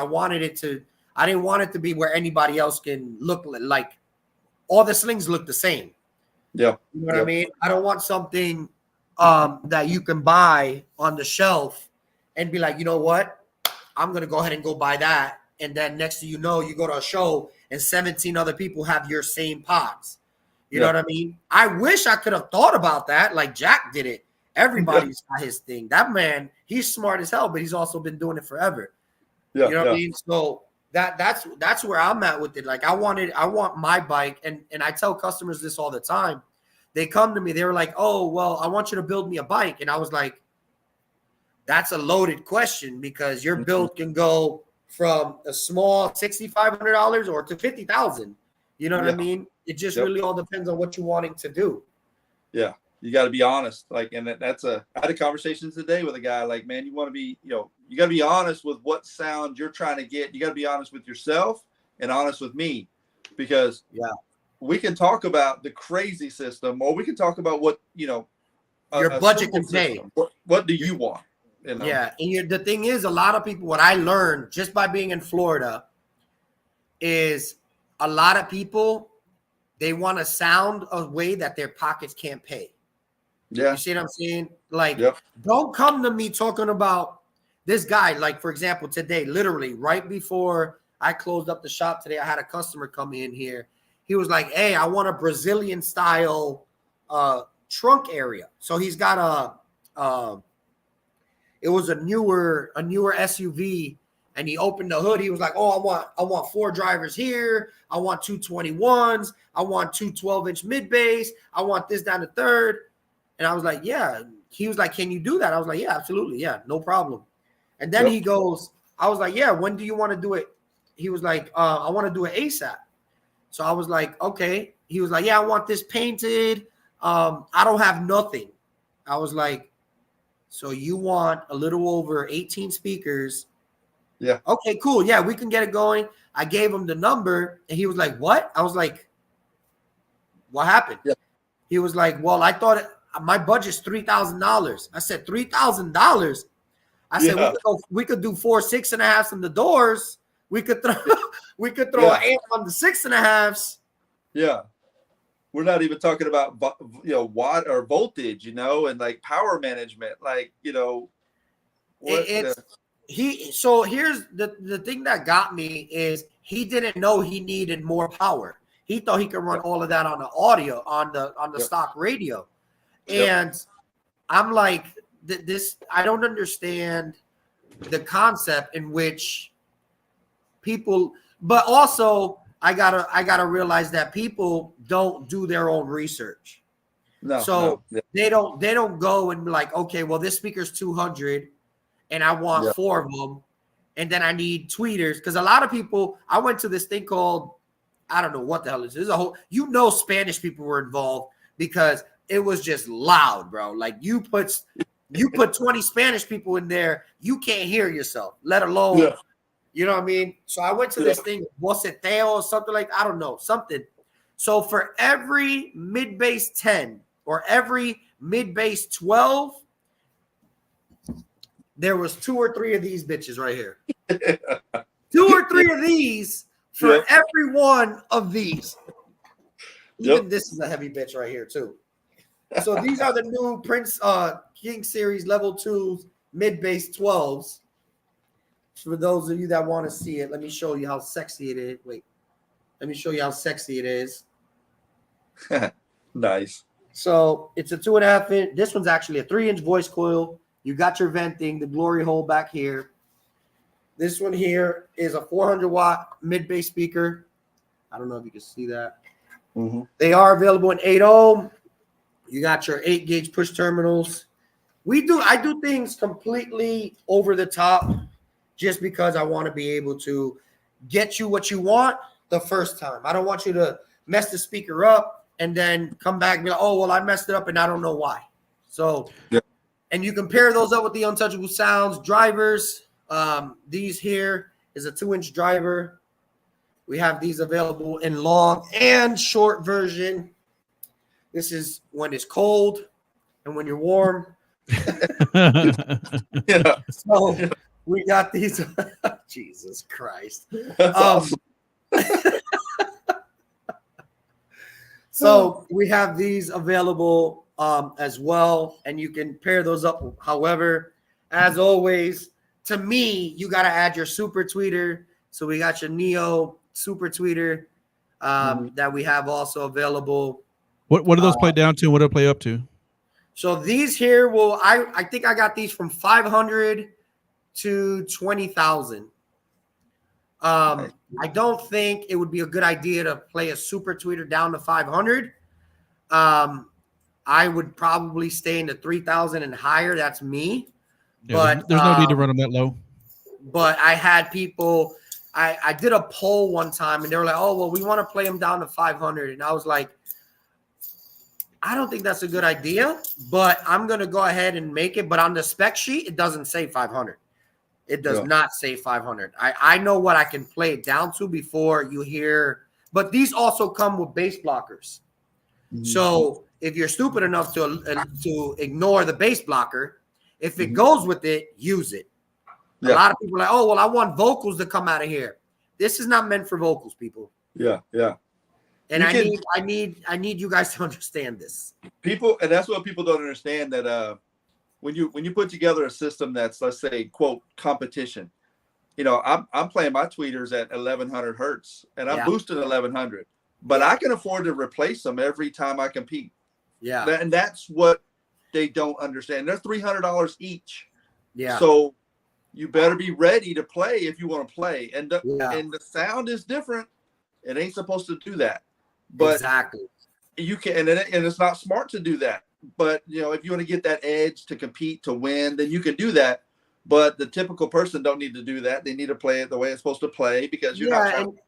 didn't want it to be where anybody else can look like all the slings look the same. Yeah. You know what I mean? I don't want something that you can buy on the shelf and be like, you know what? I'm going to go ahead and go buy that. And then next thing you know, you go to a show and 17 other people have your same pods. You know what I mean? I wish I could have thought about that like Jack did it. Everybody's got his thing. That man, he's smart as hell, but he's also been doing it forever. You know what I mean? So that's where I'm at with it. Like, I want my bike, and I tell customers this all the time. They come to me, they were like, oh, well, I want you to build me a bike. And I was like, that's a loaded question, because your build can go from a small $6,500 or to $50,000. You know what I mean? It just really all depends on what you're wanting to do. Yeah. You got to be honest. Like, and I had a conversation today with a guy, like, man, you want to be, you got to be honest with what sound you're trying to get. You got to be honest with yourself and honest with me, because we can talk about the crazy system, or we can talk about what, your budget can pay. What do you want? You know? Yeah. And the thing is, a lot of people, what I learned just by being in Florida is a lot of people, they want to sound a way that their pockets can't pay. Yeah. You see what I'm saying? Like, don't come to me talking about this guy. Like, for example, today, literally right before I closed up the shop today, I had a customer come in here. He was like, hey, I want a Brazilian style trunk area. So he's got it was a newer SUV, and he opened the hood. He was like, oh, I want 4 drivers here. I want 2 21s. I want 2 12-inch mid bass. I want this down the third. And I was like, yeah. He was like, can you do that? I was like, yeah, absolutely. Yeah, no problem. And then he goes, I was like, yeah, when do you want to do it? He was like, I want to do it ASAP. So I was like, okay. He was like, yeah, I want this painted. I don't have nothing. I was like, so you want a little over 18 speakers? Yeah. Okay, cool. Yeah, we can get it going. I gave him the number, and he was like, what? I was like, what happened? Yeah. He was like, well, I thought my budget's $3,000. I said, $3,000? I said we could do 4 6.5s in the doors. We could throw an amp on the 6.5s. Yeah. We're not even talking about watt or voltage, and like power management, like So here's the thing that got me is he didn't know he needed more power. He thought he could run all of that on the audio on the stock radio, and I'm like, this. I don't understand the concept in which people, but also I gotta realize that people don't do their own research. They don't go and be like, okay, well, this speaker's 200 and I want 4 of them, and then I need tweeters, because a lot of people, I went to this thing called, I don't know what the hell it is. There's a whole, Spanish people were involved because it was just loud, bro. Like you put 20 Spanish people in there, you can't hear yourself, let alone, you know what I mean? So I went to this thing, Boceteo or something like, I don't know, something. So for every mid-bass 10 or every mid-bass 12, there was 2 or 3 of these bitches right here. 2 or 3 of these for every one of these. Even this is a heavy bitch right here too. So these are the new Prince King Series Level 2 mid-bass 12s. For those of you that want to see it, let me show you how sexy it is. Wait, let me show you how sexy it is. Nice. So it's a 2.5 inch. This one's actually a 3-inch voice coil. You got your venting, the glory hole back here. This one here is a 400-watt mid-bass speaker. I don't know if you can see that. Mm-hmm. They are available in 8 ohm. You got your 8-gauge push terminals. I do things completely over the top just because I want to be able to get you what you want the first time. I don't want you to mess the speaker up and then come back and be like, oh, well, I messed it up and I don't know why. So, and you can pair those up with the Untouchable Sounds drivers. These here is a 2-inch driver. We have these available in long and short version. This is when it's cold and when you're warm. So we got these. Jesus Christ. Awesome. So we have these available as well, and you can pair those up. However, as always, to me, you got to add your super tweeter. So we got your Neo super tweeter that we have also available. What do those play down to? And what do they play up to? So these here will, I think I got these from 500 to 20,000. I don't think it would be a good idea to play a super tweeter down to 500. I would probably stay in the 3,000 and higher. That's me. Yeah, but there's no need to run them that low. But I had people, I did a poll one time and they were like, oh, well, we want to play them down to 500. And I was like, I don't think that's a good idea, but I'm going to go ahead and make it. But on the spec sheet, it doesn't say 500. It does not say 500. I know what I can play it down to before you hear. But these also come with bass blockers. Mm-hmm. So if you're stupid enough to ignore the bass blocker, if it goes with it, use it. A lot of people are like, oh, well, I want vocals to come out of here. This is not meant for vocals, people. Yeah. And I need you guys to understand this. People, and that's what people don't understand, that when you put together a system that's, let's say, quote, competition, I'm playing my tweeters at 1100 hertz and I'm boosting 1100, but I can afford to replace them every time I compete. Yeah. And that's what they don't understand. They're $300 each. Yeah. So you better be ready to play if you want to play. And the sound is different. It ain't supposed to do that. But exactly. You can, and it's not smart to do that. But if you want to get that edge to compete, to win, then you can do that. But the typical person don't need to do that. They need to play it the way it's supposed to play, because you're not trying to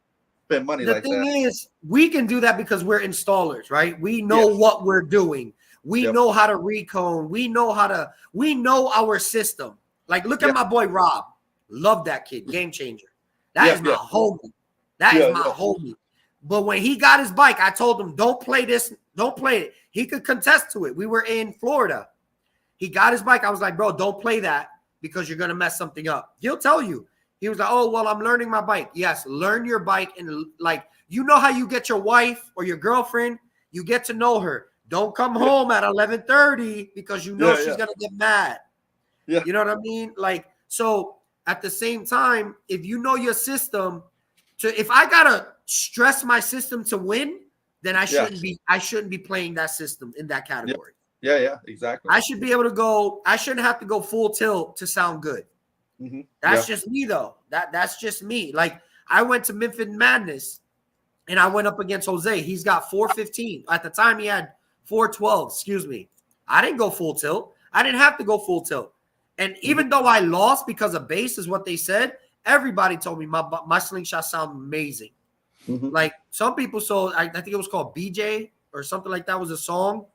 spend money like that. The thing is, we can do that because we're installers, right? We know what we're doing. We know how to recone. We know our system. Like, look at my boy Rob. Love that kid. Game changer. That is my homie. That is my homie. But when he got his bike, I told him, don't play this. Don't play it. He could contest to it. We were in Florida. He got his bike. I was like, bro, don't play that. because you're going to mess something up. He'll tell you. He was like, oh, well, I'm learning my bike. Yes, learn your bike. And like, you know how you get your wife or your girlfriend? You get to know her. Don't come home at 11:30 because you know she's going to get mad. Yeah. You know what I mean? Like, so at the same time, if you know your system, if I got to stress my system to win, then I shouldn't be playing that system in that category. Yeah, exactly. I should be able to go. I shouldn't have to go full tilt to sound good. Mm-hmm. That's just me, though. That's just me. Like, I went to Memphis Madness, and I went up against Jose. He's got 415. At the time, he had 412. Excuse me. I didn't go full tilt. I didn't have to go full tilt. And even though I lost because of bass, is what they said, everybody told me my slingshot sound amazing. Mm-hmm. Like, some people, so I think it was called BJ or something like that was a song.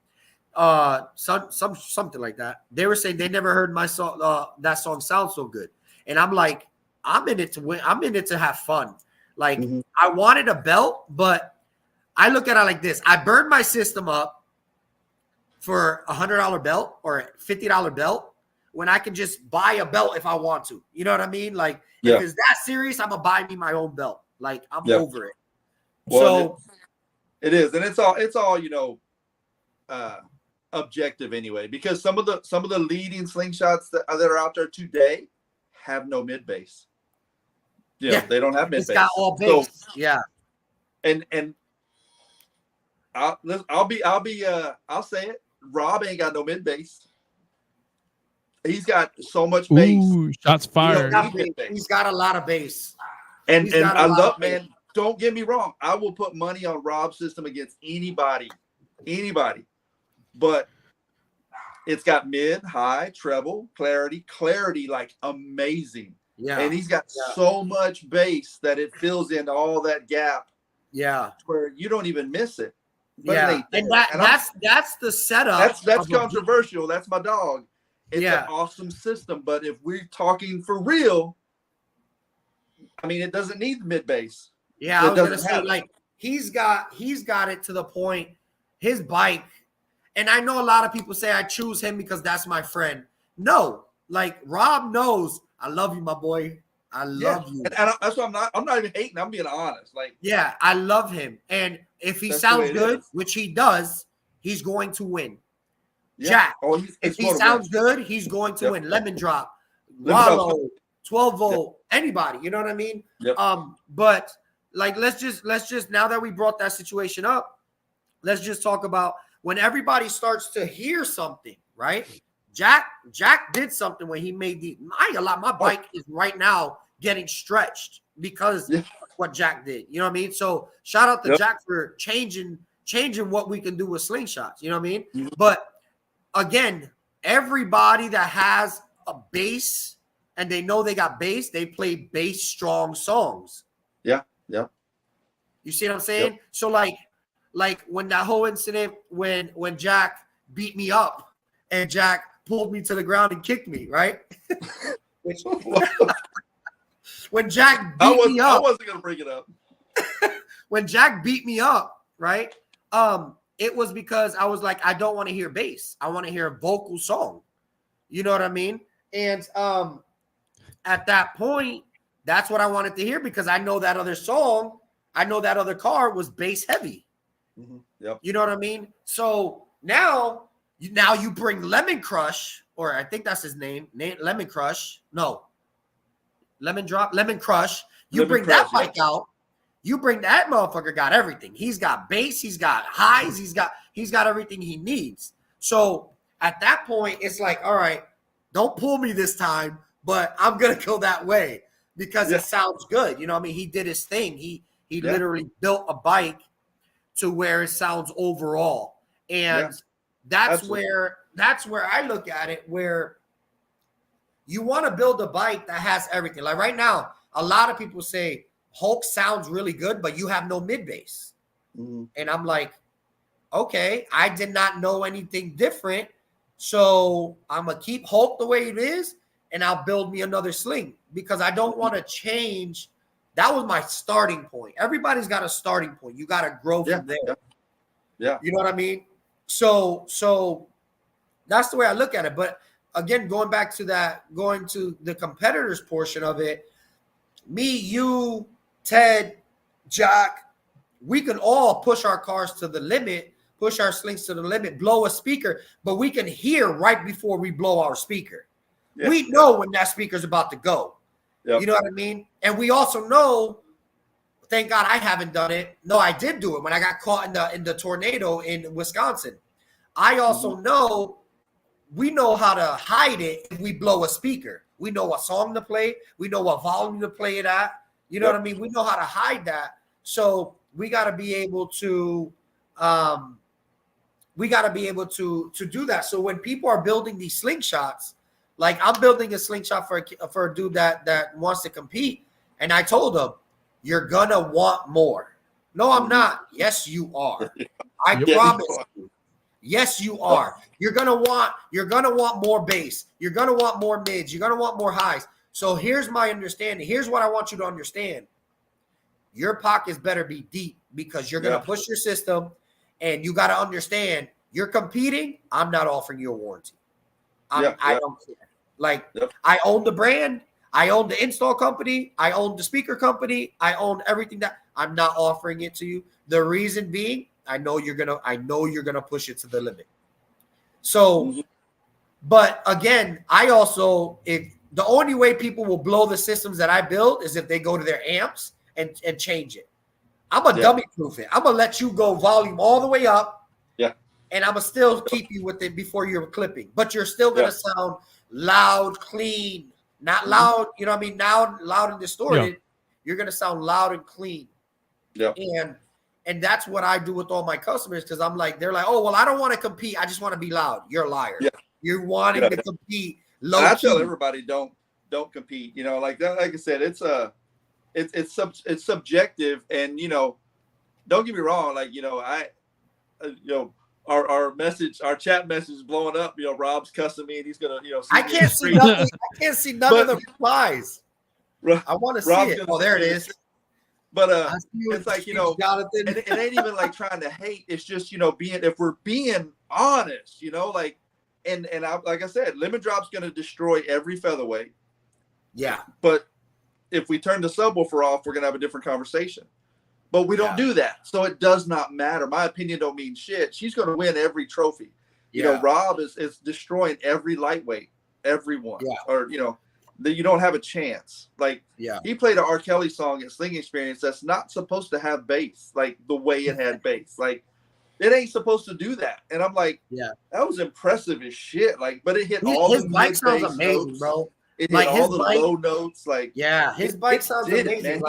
Something like that. They were saying they never heard my song, that song sound so good. And I'm like, I'm in it to win. I'm in it to have fun. Like, I wanted a belt, but I look at it like this. I burned my system up for $100 belt or a $50 belt when I can just buy a belt if I want to. You know what I mean? Like, if it's that serious, I'm going to buy me my own belt. Like, I'm over it. Well, so it is. And it's all, you know, objective anyway, because some of the leading slingshots that are out there today have no mid bass. They don't have mid bass. It's got all bass. So, and I'll say it. Rob ain't got no mid bass. He's got so much bass. Ooh, shots fired. He's got a lot of bass. And I love, man. Don't get me wrong. I will put money on Rob's system against anybody. But it's got mid, high, treble, clarity, like amazing. Yeah. And he's got so much bass that it fills in all that gap. Yeah. Where you don't even miss it. But that's the setup. That's controversial. That's my dog. It's an awesome system. But if we're talking for real, I mean, it doesn't need the mid bass. Yeah, I was gonna say, like, he's got it to the point, his bike, and I know a lot of people say I choose him because that's my friend. No, like, Rob knows I love you, my boy. I love you. And that's why I'm not even hating, I'm being honest. Like, I love him. And if he sounds good, which he does, he's going to win. Yeah. Jack, if he sounds good, he's going to win. Lemon Drop, Wallow, 12 volt, anybody, you know what I mean? Yep. But like, let's just now that we brought that situation up, let's just talk about when everybody starts to hear something, right? Jack did something when he made my bike is right now getting stretched because of what Jack did. You know what I mean? So shout out to Jack for changing what we can do with slingshots. You know what I mean? Mm-hmm. But again, everybody that has a bass and they know they got bass, they play bass strong songs. Yeah. You see what I'm saying? Yep. So like when that whole incident, when Jack beat me up and Jack pulled me to the ground and kicked me, right? When Jack beat me up, I wasn't gonna bring it up. When Jack beat me up, right? It was because I was like, I don't want to hear bass. I want to hear a vocal song. You know what I mean? And at that point, that's what I wanted to hear because I know that other song, I know that other car was bass heavy. Mm-hmm. Yep. You know what I mean? So now you bring Lemon Crush, or I think that's his name Lemon Crush. No, Lemon Crush. You bring that bike out. You bring that motherfucker, got everything. He's got bass, he's got highs, he's got everything he needs. So at that point, it's like, all right, don't pull me this time, but I'm gonna go that way because it sounds good. You know what I mean? He did his thing. He literally built a bike to where it sounds overall. And that's where I look at it, where you want to build a bike that has everything. Like right now, a lot of people say Hulk sounds really good, but you have no mid bass. Mm-hmm. And I'm like, okay, I did not know anything different. So I'm going to keep Hulk the way it is, and I'll build me another sling because I don't want to change. That was my starting point. Everybody's got a starting point. You got to grow from there. Yeah. You know what I mean? So that's the way I look at it. But again, going to the competitors portion of it, me, you, Ted, Jack, we can all push our cars to the limit, push our slings to the limit, blow a speaker, but we can hear right before we blow our speaker. Yeah. We know when that speaker's about to go. Yep. You know what I mean? And we also know, thank God I haven't done it. No, I did do it when I got caught in the tornado in Wisconsin. I also know we know how to hide it if we blow a speaker. We know what song to play. We know what volume to play it at. You know what I mean? We know how to hide that. So we got to be able to do that. So when people are building these slingshots, like I'm building a slingshot for a dude that wants to compete, and I told him, you're gonna want more. No, I'm not. Yes, you are. I promise you. Yes, you are. You're gonna want more bass. You're gonna want more mids. You're gonna want more highs. So here's my understanding. Here's what I want you to understand. Your pockets better be deep because you're gonna push your system, and you got to understand you're competing. I'm not offering you a warranty. I don't care. Like I own the brand. I own the install company. I own the speaker company. I own everything that I'm not offering it to you. The reason being, I know you're gonna push it to the limit. So, but again, if the only way people will blow the systems that I build is if they go to their amps and change it. I'm gonna dummy proof it. I'm gonna let you go volume all the way up. Yeah. And I'm gonna still keep you with it before you're clipping, but you're still gonna sound loud, clean, not loud. You know what I mean? Now loud and distorted. Yeah. You're gonna sound loud and clean. Yeah. And that's what I do with all my customers because I'm like, they're like, oh well, I don't want to compete. I just want to be loud. You're a liar. Yeah. You're wanting to compete. Low I tell everybody don't compete. You know, like that. Like I said, it's subjective, and don't get me wrong. Like our chat message is blowing up. Rob's cussing me, and he's gonna I can't see nothing. I can't see none of the replies. I want to see it. Oh, there it is. But it's like Johnathan. And it ain't even like trying to hate. It's just if we're being honest, like, and like I said, Lemon Drop's gonna destroy every featherweight. Yeah. But if we turn the subwoofer off, we're gonna have a different conversation. But we don't do that, so it does not matter. My opinion don't mean shit. She's gonna win every trophy. Rob is destroying every lightweight, everyone. Yeah. Or you don't have a chance. Like he played an R. Kelly song at Sling Experience that's not supposed to have bass, like the way it had bass. Like it ain't supposed to do that. And I'm like, that was impressive as shit. Like, but it hit all his bike sounds amazing, notes. Bro. It hit all the low notes. Like his bike sounds amazing.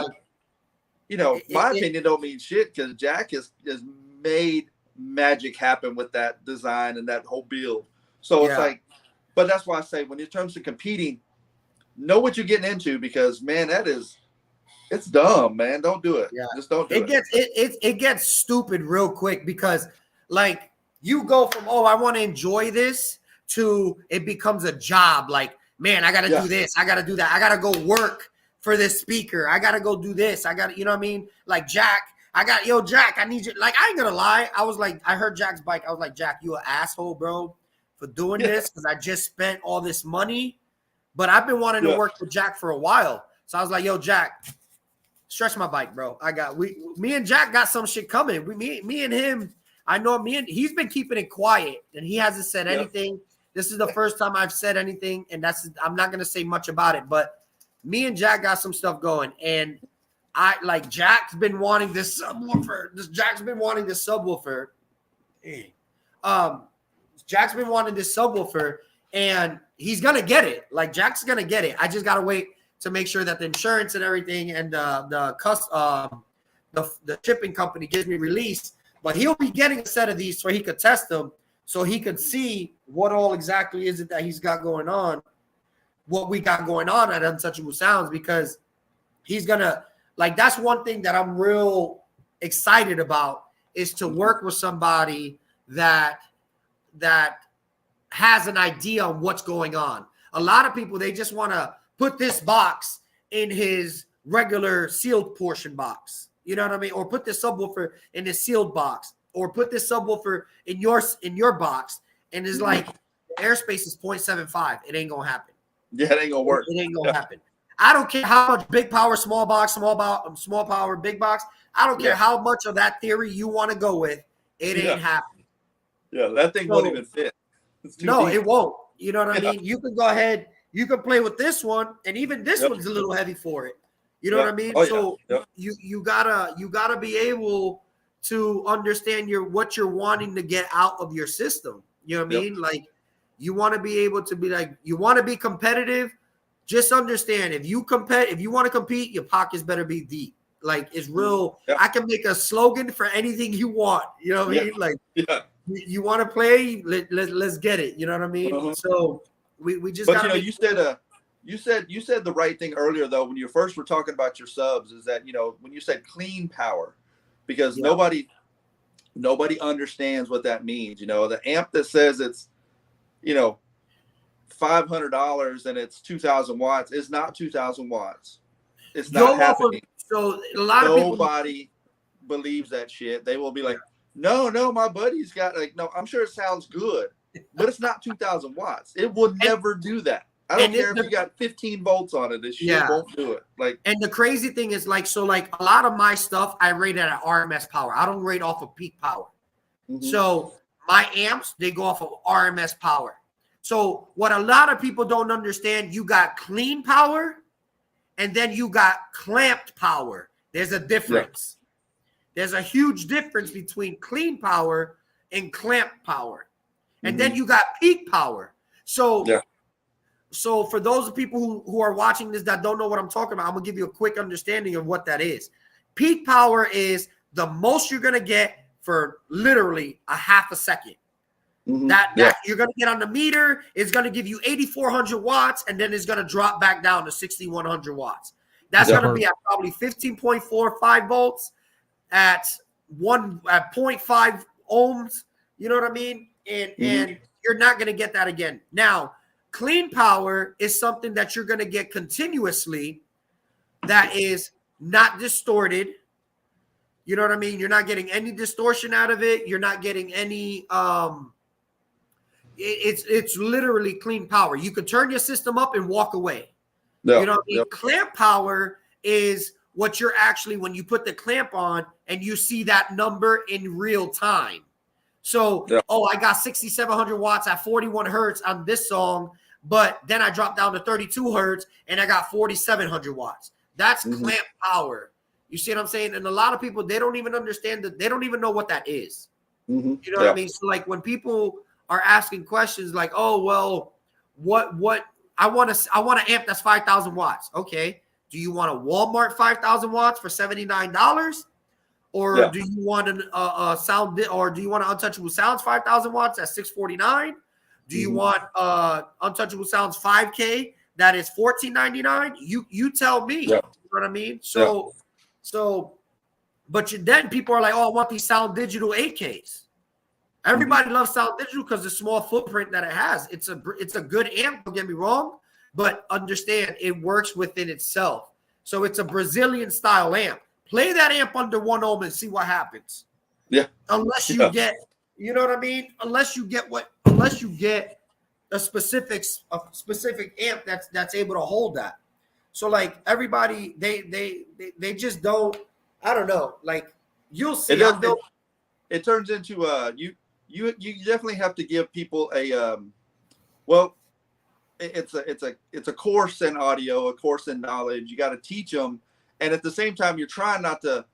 My opinion don't mean shit because Jack has made magic happen with that design and that whole build. So it's like, but that's why I say when it comes to competing, know what you're getting into because man, it's dumb, man. Don't do it. Yeah. Just don't do it. It gets stupid real quick because like you go from, I want to enjoy this to it becomes a job. Like, man, I got to do this. I got to do that. I got to go work for this speaker. I got to go do this. I got to, you know what I mean? Like Jack, Jack, I need you. Like, I ain't going to lie. I was like, I heard Jack's bike. I was like, Jack, you an asshole, bro, for doing this because I just spent all this money. But I've been wanting to work with Jack for a while. So I was like, yo, Jack, stretch my bike, bro. Me and Jack got some shit coming. Me and him, I know he's been keeping it quiet and he hasn't said anything. This is the first time I've said anything. And I'm not going to say much about it, but me and Jack got some stuff going. And Jack's been wanting this subwoofer. Jack's been wanting this subwoofer. Jack's been wanting this subwoofer. And he's going to get it. Like, Jack's going to get it. I just got to wait to make sure that the insurance and everything and the shipping company gives me release. But he'll be getting a set of these so he could test them so he could see what all exactly is it that he's got going on, what we got going on at Untouchable Sounds because he's going to – like, that's one thing that I'm real excited about is to work with somebody that has an idea on what's going on. A lot of people, they just want to put this box in his regular sealed portion box. You know what I mean? Or put this subwoofer in his sealed box or put this subwoofer in your box. And it's like, airspace is 0.75. It ain't gonna happen. Yeah, it ain't gonna work. It ain't gonna happen. I don't care how much big power, small box, small power, big box. I don't care how much of that theory you want to go with. It ain't happening. Yeah, that thing won't even fit. No, deep. it won't. You know what I mean? You can go ahead. You can play with this one, and even this one's a little heavy for it. You know what I mean? So you gotta be able to understand what you're wanting to get out of your system. You know what I mean? Like you want to be able to be like, you want to be competitive. Just understand if you want to compete, your pockets better be deep. Like it's real. I can make a slogan for anything you want. You know what I mean? Like you want to play, let's get it. You know what I mean? So we just. But you said the right thing earlier though when you first were talking about your subs is that when you said clean power, because nobody understands what that means. The amp that says it's $500 and it's 2,000 watts is not 2,000 watts. It's not happening. So a lot of people, nobody believes that shit. They will be like, no, my buddy's got no. I'm sure it sounds good, but it's not 2,000 watts. It will never do that. I don't care if you got 15 volts on it. This shit won't do it. And the crazy thing is a lot of my stuff I rate at RMS power. I don't rate off of peak power. So my amps, they go off of RMS power. So what a lot of people don't understand, you got clean power and then you got clamped power. There's a difference. There's a huge difference between clean power and clamped power. And then you got peak power. So for those people who are watching this that don't know what I'm talking about, I'm going to give you a quick understanding of what that is. Peak power is the most you're going to get for literally a half a second. That you're going to get on the meter is going to give you 8,400 watts, and then it's going to drop back down to 6,100 watts. That's going to be at probably 15.45 volts at 0.5 ohms. You know what I mean? And you're not going to get that again. Now, clean power is something that you're going to get continuously that is not distorted. You know what I mean? You're not getting any distortion out of it. You're not getting any it's literally clean power. You can turn your system up and walk away. You know what I mean? Clamp power is what you're actually, when you put the clamp on and you see that number in real time. So, I got 6,700 watts at 41 hertz on this song, but then I dropped down to 32 hertz and I got 4,700 watts. That's clamp power. You see what I'm saying? And a lot of people, they don't even understand that. They don't even know what that is. You know what I mean? So when people are asking questions like, oh, well, what I want an amp that's 5,000 watts. Okay. Do you want a Walmart 5,000 watts for $79? Or do you want a sound, or do you want an Untouchable Sounds 5,000 watts at $649? Do you want Untouchable Sounds 5K that is $14.99? You tell me. You know what I mean? But then people are like, oh, I want these Sound Digital 8Ks. Everybody loves Sound Digital because the small footprint that it has. It's a good amp, don't get me wrong, but understand it works within itself. So it's a Brazilian style amp. Play that amp under 1 ohm and see what happens. Unless you get, you know what I mean? Unless you get a specific amp that's able to hold that. So everybody, they just don't, I don't know. You'll see. It turns into you definitely have to give people a it's a course in audio, a course in knowledge. You got to teach them, and at the same time you're trying not to,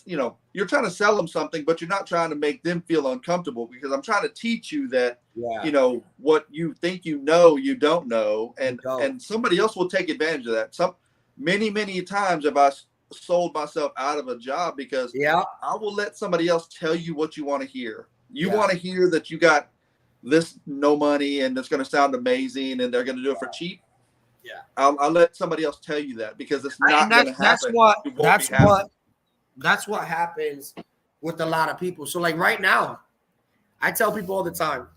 you're trying to sell them something, but you're not trying to make them feel uncomfortable, because I'm trying to teach you that what you think you don't know, and somebody else will take advantage of that. Many times have I sold myself out of a job because I will let somebody else tell you what you want to hear. You want to hear that you got this no money and it's going to sound amazing and they're going to do it for cheap. I'll let somebody else tell you that, because it's not going to happen. That's what happens with a lot of people. So right now, I tell people all the time,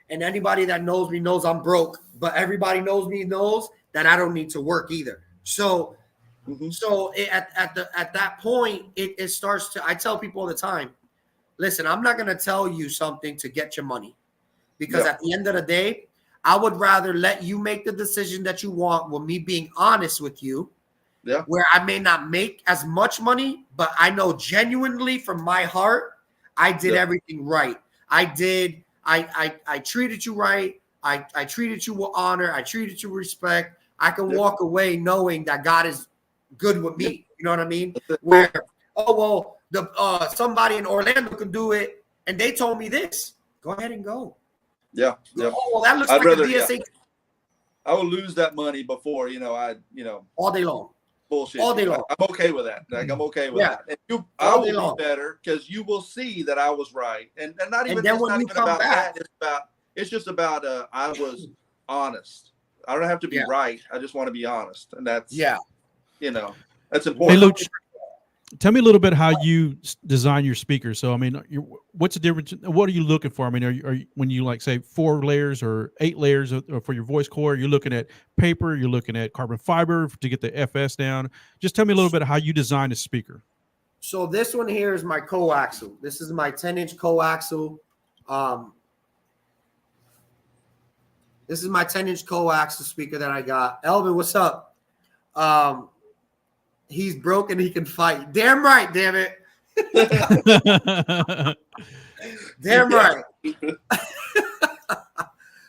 and anybody that knows me knows I'm broke, but everybody knows me knows that I don't need to work either. So at that point, it starts to, I tell people all the time, listen, I'm not going to tell you something to get your money. because at the end of the day, I would rather let you make the decision that you want with me being honest with you. Yeah. Where I may not make as much money, but I know genuinely from my heart, I did everything right. I treated you right. I treated you with honor. I treated you with respect. I can walk away knowing that God is good with me. You know what I mean? Where, somebody in Orlando can do it, and they told me this. Go ahead and go. Yeah. Oh, well, that looks like a DSA. I will lose that money before, all day long. Bullshit. All day long. I'm okay with that. Like, I'm okay with that. And I will be better because you will see that I was right. And not even, it's not even about that. It's just about I was honest. I don't have to be right. I just want to be honest. And that's that's important. Hey, Luch, tell me a little bit how you design your speakers. So, I mean, what's the difference? What are you looking for? I mean, are you when you like say 4 layers or 8 layers for your voice core? You're looking at paper. You're looking at carbon fiber to get the FS down. Just tell me a little bit how you design a speaker. So this one here is my coaxial. This is my 10-inch coaxial. This is my 10-inch coaxial speaker that I got. Elvin, what's up? He's broken. He can fight. Damn right. Damn it. Damn right.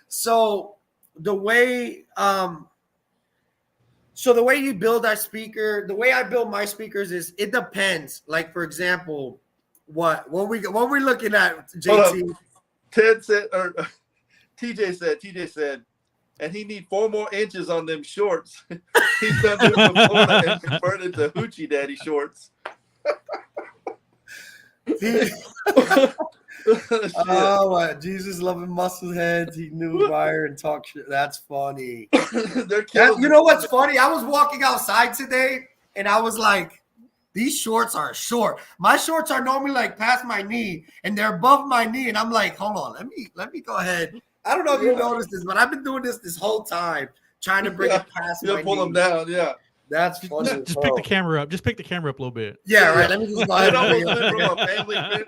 So the way you build our speaker, the way I build my speakers is it depends. Like, for example, what we're looking at, JT. Ted said, or TJ said, and he need 4 more inches on them shorts. He's done it from Florida and converted to Hoochie Daddy shorts. Oh, Jesus loving muscle heads. He knew fire and talk shit. That's funny. You know what's funny? I was walking outside today and I was like, these shorts are short. My shorts are normally like past my knee and they're above my knee. And I'm like, hold on, let me go ahead. I don't know if you noticed this, but I've been doing this whole time, trying to bring it past my knee. Pull them down, That's funny. Just pick the camera up. Just pick the camera up a little bit. Yeah, right. Let me just go ahead.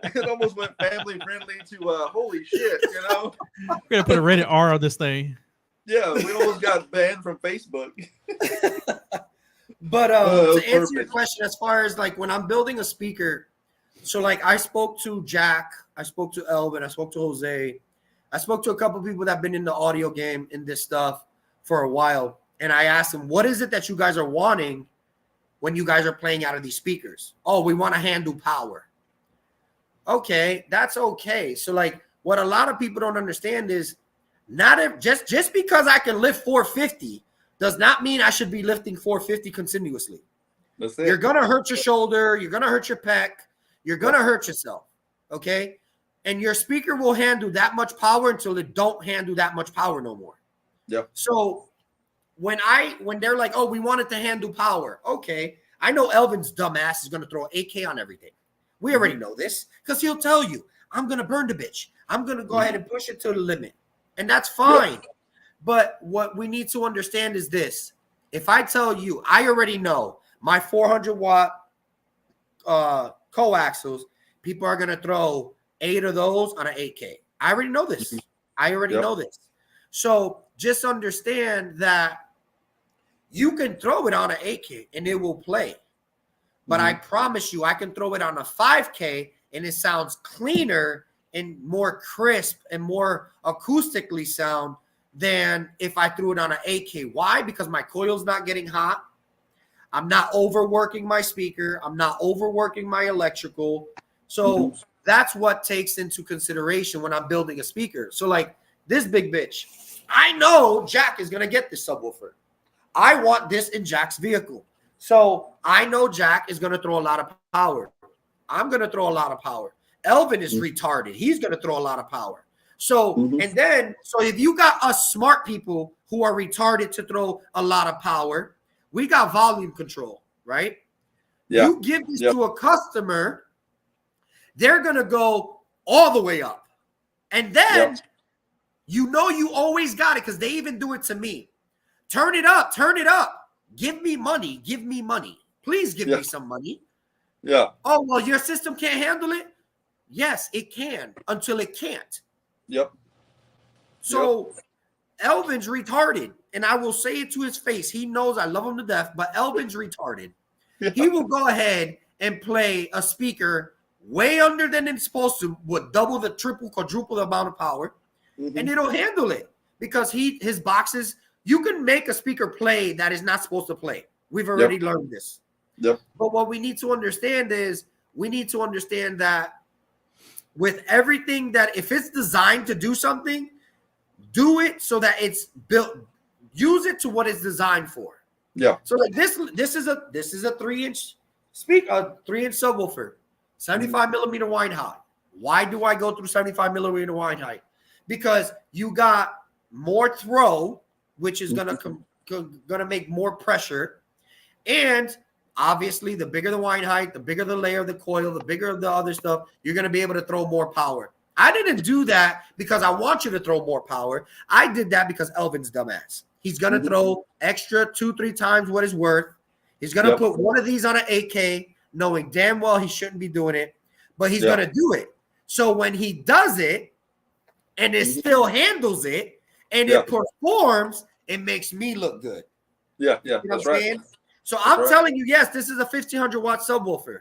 It almost went family friendly to holy shit, We're gonna put a rated R on this thing. Yeah, we almost got banned from Facebook. But to answer your question, as far as like when I'm building a speaker, so like I spoke to Jack, I spoke to Elvin, I spoke to Jose. I spoke to a couple of people that have been in the audio game in this stuff for a while. And I asked them, what is it that you guys are wanting when you guys are playing out of these speakers? Oh, we want to handle power. Okay, that's okay. So like what a lot of people don't understand is just because I can lift 450 does not mean I should be lifting 450 continuously. That's it. You're going to hurt your shoulder. You're going to hurt your pec. You're going to hurt yourself. Okay. And your speaker will handle that much power until it don't handle that much power no more. Yeah. So when they're like, oh, we want it to handle power. Okay. I know Elvin's dumbass is going to throw an AK on everything. We already know this because he'll tell you, I'm going to burn the bitch. I'm going to go ahead and push it to the limit. And that's fine. Yeah. But what we need to understand is this. If I tell you, I already know my 400 watt coaxials, people are going to throw 8 of those on an 8K. I already know this. I already know this. So just understand that you can throw it on an 8K and it will play. But I promise you, I can throw it on a 5K and it sounds cleaner and more crisp and more acoustically sound than if I threw it on an 8K. Why? Because my coil's not getting hot. I'm not overworking my speaker. I'm not overworking my electrical. So that's what takes into consideration when I'm building a speaker. So like this big bitch, I know Jack is going to get this subwoofer. I want this in Jack's vehicle. So I know Jack is going to throw a lot of power. I'm going to throw a lot of power. Elvin is retarded. He's going to throw a lot of power. So, so if you got us smart people who are retarded to throw a lot of power, we got volume control, right? Yeah. You give this to a customer, they're going to go all the way up. And then you know you always got it because they even do it to me. Turn it up. Turn it up. Give me money. Give me money. Please give me some money. Yeah. Oh, well, your system can't handle it? Yes, it can until it can't. Yep. So Elvin's retarded, and I will say it to his face. He knows I love him to death, but Elvin's retarded. He will go ahead and play a speaker way under than it's supposed to, with double the triple, quadruple the amount of power, and it'll handle it because his boxes. You can make a speaker play that is not supposed to play. We've already learned this. But what we need to understand is that with everything that if it's designed to do something, do it so that it's built. Use it to what it's designed for. So like this is a 3-inch 3-inch subwoofer, 75 millimeter wide height. Why do I go through 75 millimeter wide height? Because you got more throw, which is gonna make more pressure, and obviously the bigger the wide height, the bigger the layer of the coil, the bigger the other stuff, you're gonna be able to throw more power. I didn't do that because I want you to throw more power. I did that because Elvin's dumbass. He's going to throw extra 2-3 times what it's worth. He's going to put one of these on an 8K, knowing damn well he shouldn't be doing it, but he's going to do it. So when he does it and it still handles it and it performs, it makes me look good. You know that's what I'm saying? So I'm telling you, yes, this is a 1500 watt subwoofer.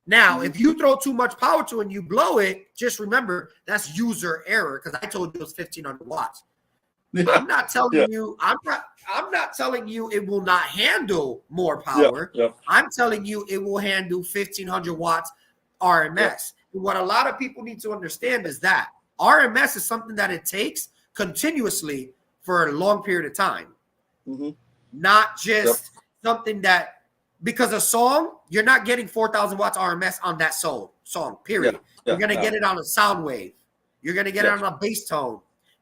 Now, if you throw too much power to it and you blow it, just remember that's user error because I told you it was 1500 watts. I'm not telling you. I'm not telling you it will not handle more power. I'm telling you it will handle 1500 watts RMS. What a lot of people need to understand is that RMS is something that it takes continuously for a long period of time, not just something that. Because a song, you're not getting 4,000 watts RMS on that song, period. You're going to get it on a sound wave. You're going to get it on a bass tone.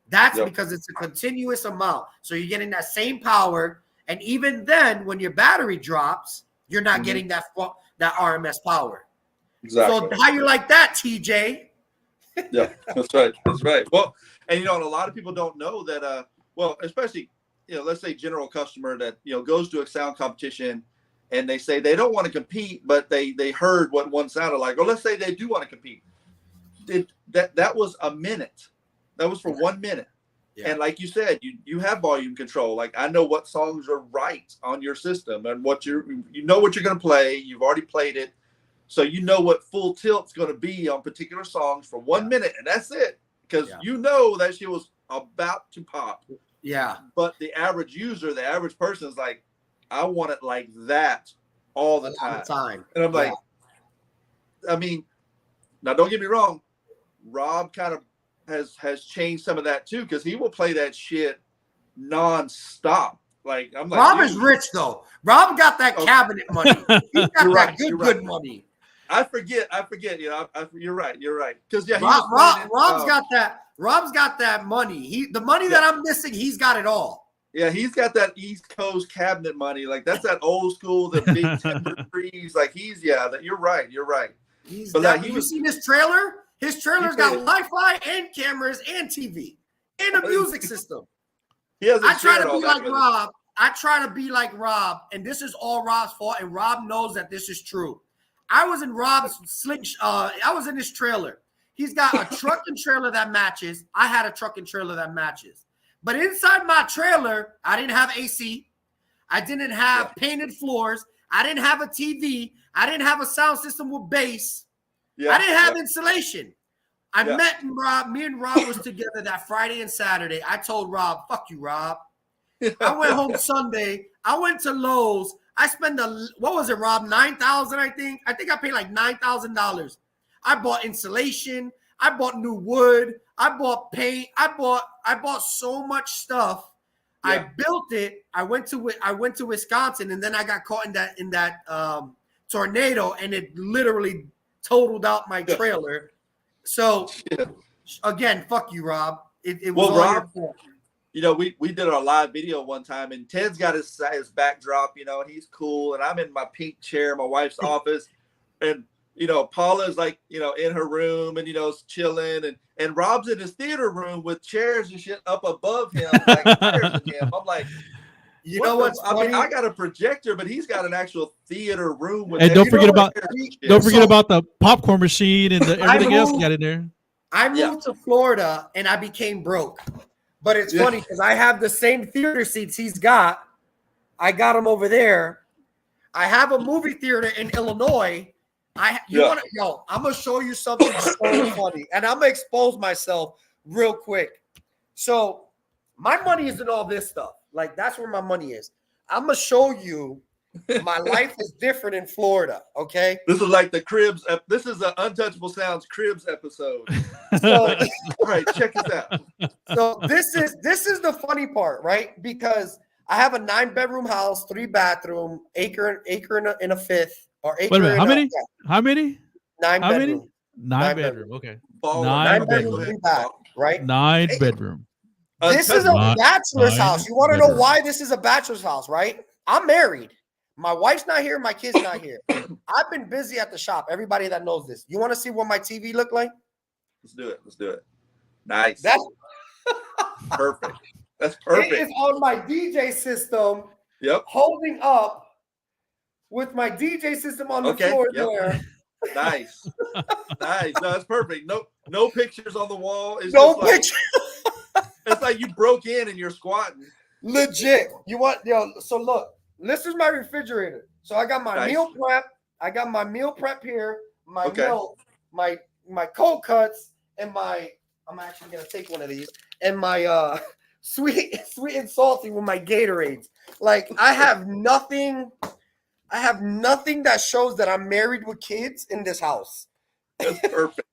That's because it's a continuous amount. So you're getting that same power. And even then, when your battery drops, you're not getting that RMS power. So how you like that, TJ? That's right. Well, and, and a lot of people don't know that, especially, let's say general customer that, goes to a sound competition and they say they don't want to compete, but they heard what one sounded like. Or let's say they do want to compete. That was a minute. That was for 1 minute. And like you said, you have volume control. Like I know what songs are right on your system and what you know what you're going to play. You've already played it. So you know what full tilt's going to be on particular songs for 1 minute. And that's it. Because you know that shit was about to pop. But the average user, the average person is like, I want it like that all the time. And I'm like, I mean, now don't get me wrong. Rob kind of has changed some of that too, because he will play that shit nonstop. Like I'm like, Rob is rich though. Rob got that cabinet money. He got that good money. I forget. You're right. Because Rob's got that. Rob's got that money. The money that I'm missing, he's got it all. Yeah, he's got that East Coast cabinet money. Like that's that old school, the big timber trees. Like you're right. But you seen his trailer? His trailer's got Wi-Fi and cameras and TV and a music system. I try to be like Rob. And this is all Rob's fault. And Rob knows that this is true. I was in Rob's Slingshot. I was in his trailer. He's got a truck and trailer that matches. I had a truck and trailer that matches. But inside my trailer, I didn't have AC. I didn't have painted floors. I didn't have a TV. I didn't have a sound system with bass. I didn't have insulation. I met Rob. Me and Rob was together that Friday and Saturday. I told Rob, fuck you, Rob. I went home Sunday. I went to Lowe's. I spent what was it, Rob? $9,000, I think. I think I paid like $9,000. I bought insulation. I bought new wood. I bought paint. I bought so much stuff. I built it. I went to Wisconsin, and then I got caught in that tornado, and it literally totaled out my trailer. So again, fuck you, Rob. It was Rob. We did our live video one time, and Ted's got his backdrop, and he's cool, and I'm in my pink chair in my wife's office, and Paula's like, in her room and, chilling. And Rob's in his theater room with chairs and shit up above him. Like, I'm like, I mean, I got a projector, but he's got an actual theater room. With and don't forget about the popcorn machine and everything else got in there. I moved to Florida and I became broke. But it's funny because I have the same theater seats he's got. I got them over there. I have a movie theater in Illinois. I'm gonna show you something so funny, and I'm gonna expose myself real quick. So my money isn't all this stuff. Like, that's where my money is. I'm gonna show you my life is different in Florida. Okay. This is like the Cribs. This is an Untouchable Sounds Cribs episode. So, all right, check this out. So this is the funny part, right? Because I have a 9-bedroom house, 3-bathroom, acre in a fifth, or acre. Wait a minute, how many? How many? 9 How bedroom. many? 9 bedroom. Okay. 9 bedroom, 3 bath, right? 9 bedroom. This is a bachelor's house. You want to know why this is a bachelor's house, right? I'm married. My wife's not here. My kid's not here. I've been busy at the shop. Everybody that knows this. You want to see what my TV look like? Let's do it. Let's do it. Nice. That's perfect. That's perfect. It is on my DJ system. Yep. Holding up with my DJ system on the floor there. Nice. Nice. No, that's perfect. No pictures on the wall. It's no pictures. It's like you broke in and you're squatting. Legit. So look, this is my refrigerator. So I got my meal prep. I got my meal prep here, my milk, my cold cuts, and I'm actually gonna take one of these, and my sweet and salty with my Gatorades. Like, I have nothing that shows that I'm married with kids in this house. That's perfect.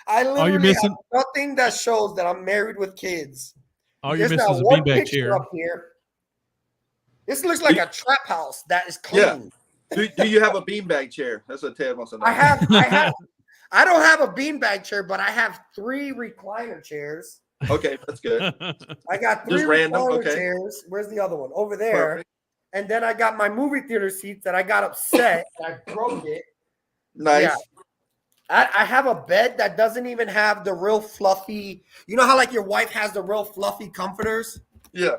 I literally have nothing that shows that I'm married with kids. All you're missing is a beanbag chair. Up here. This looks like a trap house that is clean. Yeah. Do you have a beanbag chair? That's what Ted wants to know. I don't have a beanbag chair, but I have 3 recliner chairs. Okay, that's good. I got 3 recliner chairs. Where's the other one? Over there. Perfect. And then I got my movie theater seats that I got upset. And I broke it. Nice. Yeah. I have a bed that doesn't even have the real fluffy. You know how like your wife has the real fluffy comforters? Yeah.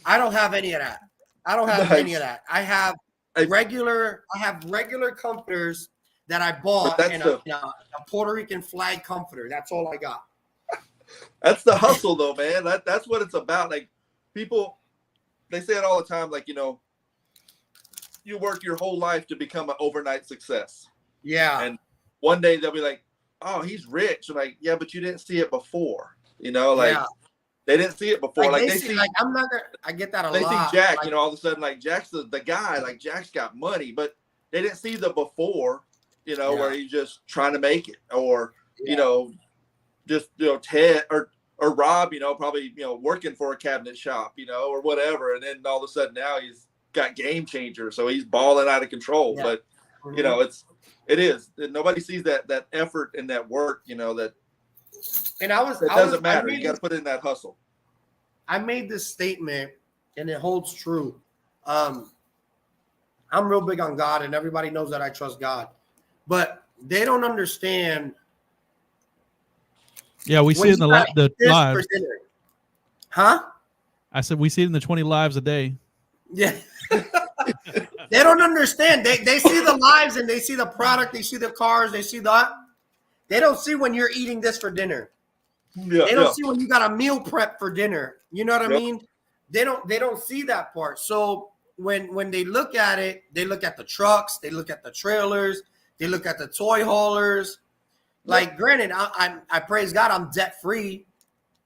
I don't have any of that. I don't have any of that. I have regular comforters that I bought and a Puerto Rican flag comforter. That's all I got. That's the hustle though, man. That's what it's about. Like, people, they say it all the time, like, you work your whole life to become an overnight success. Yeah. And one day they'll be like, oh, he's rich. I'm like, yeah, but you didn't see it before. They didn't see it before. Like, they see I'm not gonna, I get that a lot. They see Jack, all of a sudden, like, Jack's the guy, like, Jack's got money, but they didn't see the before, where he's just trying to make it, or Ted or Rob, probably, working for a cabinet shop, or whatever. And then all of a sudden now he's got game changer. So he's balling out of control. Yeah. But, it is. Nobody sees that effort and that work, that. And it doesn't matter. You got to put in that hustle. I made this statement and it holds true. I'm real big on God, and everybody knows that I trust God, but they don't understand. Yeah, we see it in the lives. Huh? I said we see it in the 20 lives a day. Yeah. They don't understand. They see the lives and they see the product. They see the cars. They see that. They don't see when you're eating this for dinner. Yeah, they don't see when you got a meal prep for dinner. You know what I mean? They don't see that part. So when they look at it, they look at the trucks. They look at the trailers. They look at the toy haulers. Like, granted, I praise God, I'm debt free.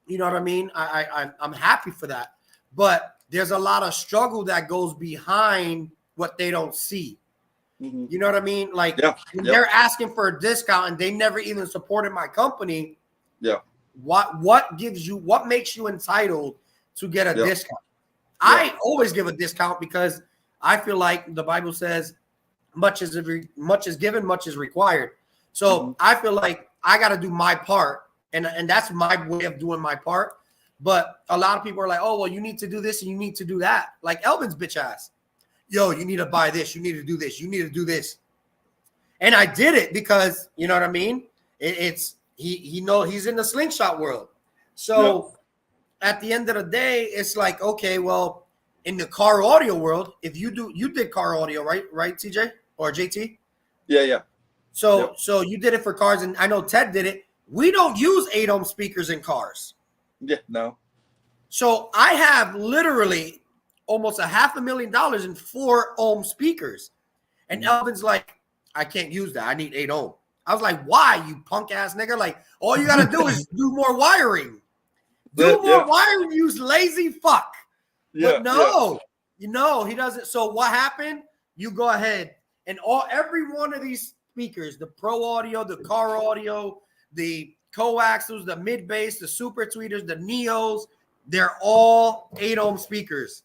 You know what I mean? I'm happy for that. But there's a lot of struggle that goes behind what they don't see. Mm-hmm. You know what I mean? Like, when they're asking for a discount and they never even supported my company. Yeah. What makes you entitled to get a discount? I always give a discount because I feel like the Bible says much is given, much is required. So I feel like I got to do my part, and that's my way of doing my part. But a lot of people are like, oh, well, you need to do this and you need to do that. Like Elvin's bitch ass. Yo, you need to buy this. You need to do this. You need to do this. And I did it because, you know what I mean? He knows he's in the Slingshot world. So at the end of the day, it's like, okay, well, in the car audio world, if you did car audio, right, TJ or JT? Yeah. So you did it for cars, and I know Ted did it. We don't use 8-ohm speakers in cars. Yeah, no. So I have literally almost $500,000 in 4 ohm speakers. And Elvin's like, I can't use that. I need 8 ohm. I was like, why, you punk ass nigga? Like, all you got to do is do more wiring. Do more wiring, you lazy fuck. But no, he doesn't. So what happened? You go ahead and every one of these speakers, the Pro Audio, the Car Audio, the coaxials, the mid bass, the super tweeters, the Neos, they're all 8 ohm speakers.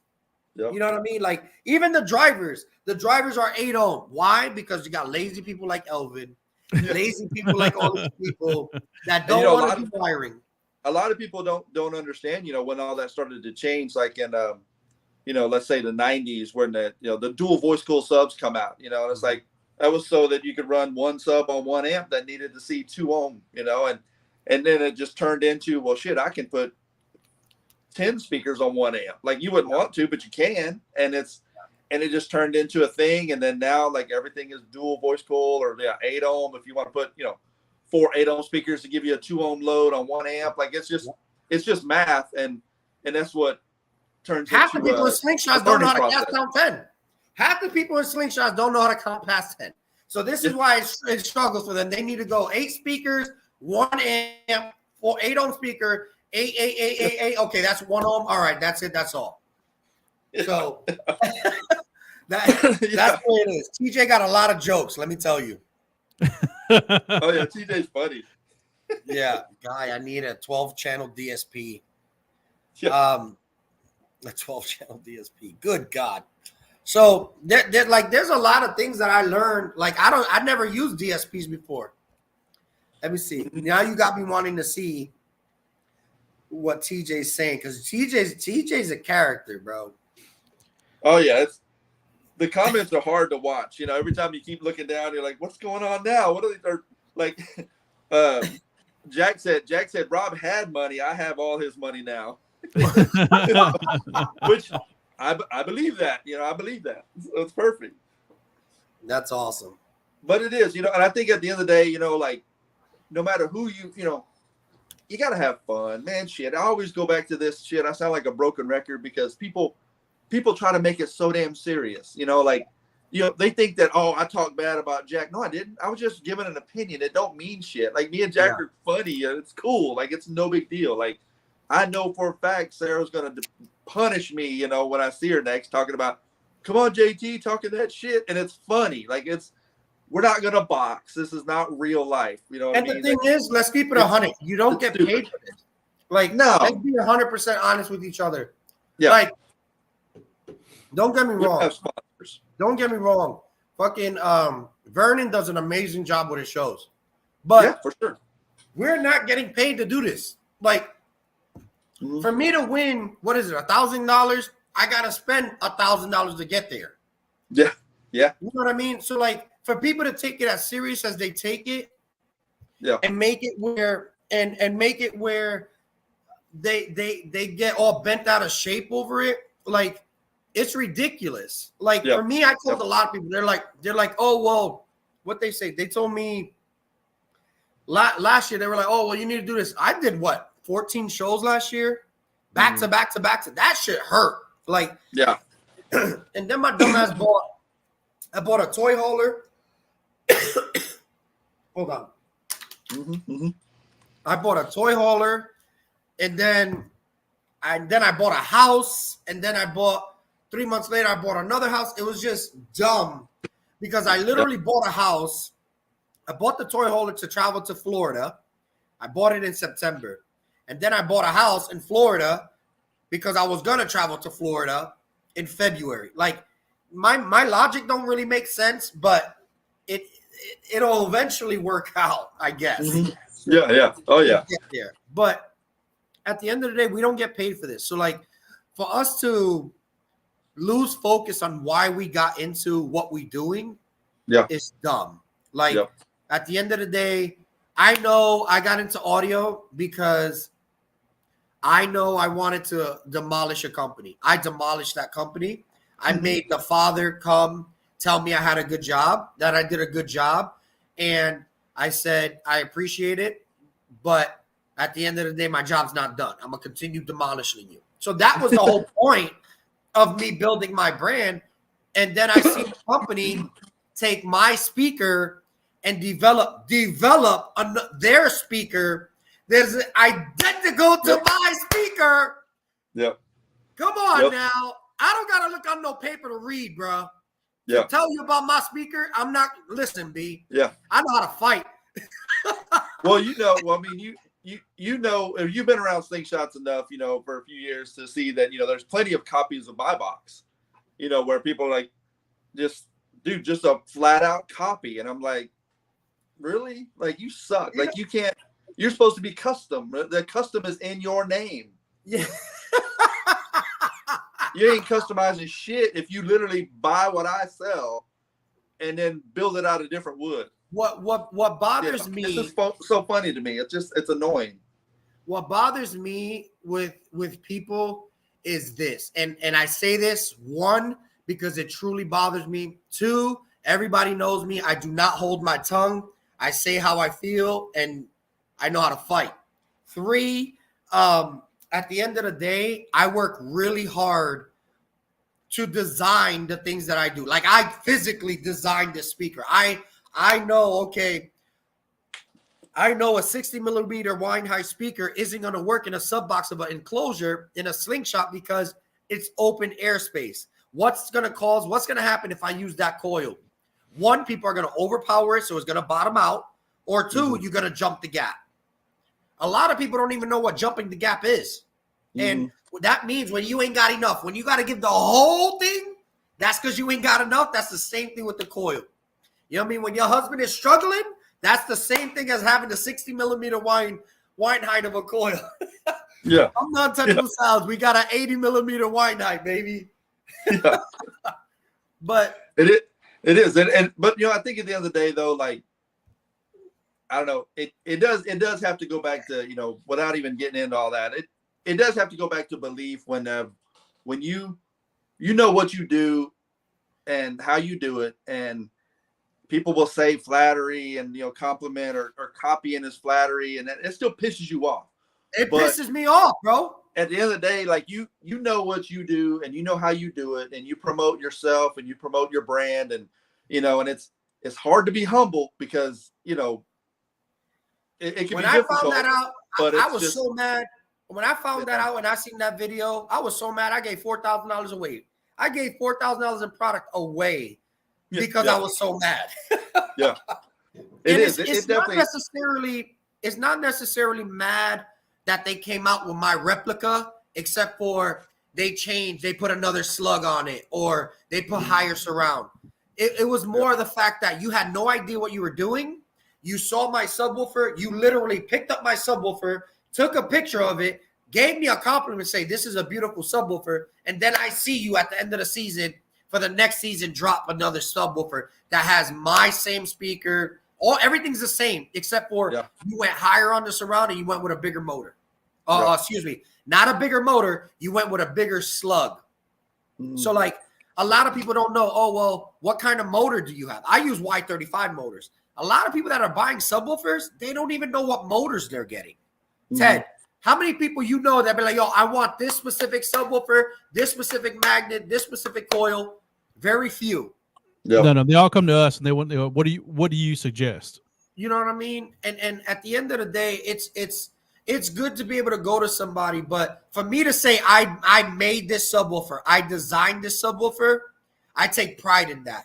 Yep. You know what I mean? Like even the drivers are 8 ohm. Why? Because you got lazy people like Elvin, lazy people like all these people that don't want to do wiring. A lot of people don't understand, when all that started to change, like in let's say the 90s when the dual voice cool subs come out, and it's like that was so that you could run one sub on one amp that needed to see 2 ohm, and then it just turned into, well, shit, I can put 10 speakers on one amp. Like you wouldn't want to, but you can. And it just turned into a thing. And then now like everything is dual voice cool or 8 ohm. If you want to put, 4 8 ohm speakers to give you a 2 ohm load on one amp, like it's just math. And that's what turns half into the people in Slingshots don't know how to count down 10. Half the people in Slingshots don't know how to count past 10. So this is why it struggles for them. They need to go 8 speakers, 1 amp, 8 ohm speaker, 8. Okay, that's 1 ohm. All right, that's it. That's all. So that's the way it is. TJ got a lot of jokes. Let me tell you. Oh yeah, TJ's funny. Yeah, guy, I need a 12-channel DSP. Yeah. A 12-channel DSP. Good God. So there's a lot of things that I learned. Like I never used DSPs before. Let me see. Now you got me wanting to see what TJ's saying, because TJ's a character, bro. Oh yeah, the comments are hard to watch. Every time you keep looking down, you're like, "What's going on now? What are they?" Like, Jack said, Rob had money. I have all his money now, which I believe that. I believe that. It's perfect. That's awesome. But it is, and I think at the end of the day, like, no matter who you got to have fun, man. Shit. I always go back to this shit. I sound like a broken record because people try to make it so damn serious. They think that, oh, I talk bad about Jack. No, I didn't. I was just giving an opinion. It don't mean shit. Like me and Jack are funny. And it's cool. Like it's no big deal. Like I know for a fact Sarah's going to punish me, when I see her next talking about, come on, JT, talking that shit. And it's funny. Like we're not going to box. This is not real life. You know what I mean? And the thing is, let's keep it 100. You don't get paid for this. Like, no. Let's be 100% honest with each other. Yeah. Like, don't get me wrong. Don't get me wrong. Fucking Vernon does an amazing job with his shows. But for sure. We're not getting paid to do this. Like, for me to win, what is it, $1,000? I got to spend $1,000 to get there. Yeah. Yeah. You know what I mean? So, like, for people to take it as serious as they take it, and make it where they get all bent out of shape over it, like it's ridiculous. Like for me, I told a lot of people, they're like, oh well, what they say? They told me last year, they were like, oh well, you need to do this. I did what, 14 shows last year, back to back to back to that shit hurt. Like and then my dumbass bought a toy hauler. Hold on. I bought a toy hauler, and then I bought a house, and then 3 months later I bought another house. It was just dumb because I literally bought a house. I bought the toy hauler to travel to Florida. I bought it in September, and then I bought a house in Florida because I was gonna travel to Florida in February. Like my logic don't really make sense, but it'll eventually work out, I guess. Yeah. Oh yeah. There. But at the end of the day, we don't get paid for this. So like for us to lose focus on why we got into what we're doing is dumb. Like at the end of the day, I know I got into audio because I know I wanted to demolish a company. I demolished that company. I made the father come tell me I had a good job, that I did a good job. And I said, I appreciate it, but at the end of the day, my job's not done. I'm going to continue demolishing you. So that was the whole point of me building my brand. And then I see the company take my speaker and develop their speaker. There's identical to my speaker. Yep. Come on now. I don't got to look on no paper to read, bro. Yeah. To tell you about my speaker, I'm not. Listen, B. Yeah. I know how to fight. Well, I mean, you know, if you've been around Slingshots enough, for a few years to see that, there's plenty of copies of my box, where people are like, just a flat out copy. And I'm like, really? Like, you suck. Yeah. Like, you can't, you're supposed to be custom. The custom is in your name. Yeah. You ain't customizing shit if you literally buy what I sell and then build it out of different wood. What bothers me? This is so funny to me. It's annoying. What bothers me with people is this, and I say this, one, because it truly bothers me. Two, everybody knows me. I do not hold my tongue. I say how I feel, and I know how to fight. Three, at the end of the day, I work really hard to design the things that I do. Like, I physically designed this speaker. I know, okay, I know a 60 millimeter wine high speaker isn't going to work in a sub box of an enclosure in a Slingshot because it's open airspace. What's going to happen if I use that coil? One, people are going to overpower it, so it's going to bottom out. Or two, you're going to jump the gap. A lot of people don't even know what jumping the gap is. And that means when you ain't got enough, when you got to give the whole thing, that's because you ain't got enough. That's the same thing with the coil. You know what I mean? When your husband is struggling, that's the same thing as having the 60 millimeter wine height of a coil. Yeah. I'm not Untouchable Sounds. We got an 80 millimeter wine height, baby. Yeah. But it is. But I think at the end of the day, though, like, I don't know, it does have to go back to, without even getting into all that, it does have to go back to belief when you know what you do and how you do it, and people will say flattery and compliment or copying is flattery, and it still pisses you off. It pisses me off, bro. At the end of the day, like, you know what you do and you know how you do it, and you promote yourself and you promote your brand, and and it's hard to be humble because it can be difficult. When I found that out, I was so mad. When I found that out and I seen that video, I was so mad. I gave $4,000 away. I gave $4,000 in product away because I was so mad. Yeah, it's not necessarily mad that they came out with my replica, except for they put another slug on it, or they put higher surround. It was more the fact that you had no idea what you were doing. You saw my subwoofer. You literally picked up my subwoofer, took a picture of it, gave me a compliment, say, this is a beautiful subwoofer. And then I see you at the end of the season, for the next season, drop another subwoofer that has my same speaker. Everything's the same, except for you went higher on the surround and you went with a bigger motor. Excuse me, not a bigger motor. You went with a bigger slug. So, like, a lot of people don't know, oh, well, what kind of motor do you have? I use Y35 motors. A lot of people that are buying subwoofers, they don't even know what motors they're getting. Ted, how many people that be like, yo, I want this specific subwoofer, this specific magnet, this specific coil? Very few. Yep. No, they all come to us and they want, what do you suggest? You know what I mean? And at the end of the day, it's good to be able to go to somebody, but for me to say I made this subwoofer, I designed this subwoofer, I take pride in that.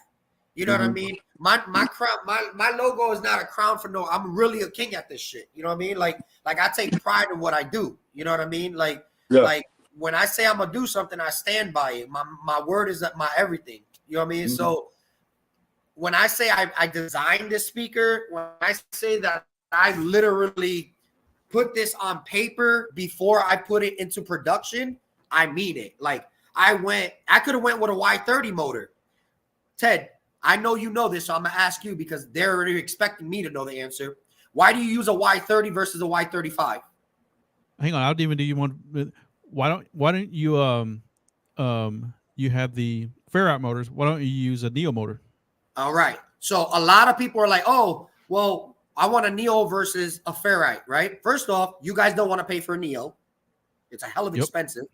You know what I mean? My crown, my logo is not a crown for no. I'm really a king at this shit. You know what I mean? Like I take pride in what I do. You know what I mean? Like when I say I'm gonna do something, I stand by it. My word is my everything. You know what I mean? So when I say I designed this speaker, when I say that I literally put this on paper before I put it into production, I mean it. Like, I could have went with a Y30 motor. Ted, I know you know this, so I'm gonna ask you because they're already expecting me to know the answer. Why do you use a Y30 versus a Y35? Hang on, I'll even do you one. Why don't you you have the fair out motors? Why don't you use a Neo motor? All right. So a lot of people are like, oh, well, I want a Neo versus a ferrite, right? First off, you guys don't want to pay for a Neo. It's a hell of expensive.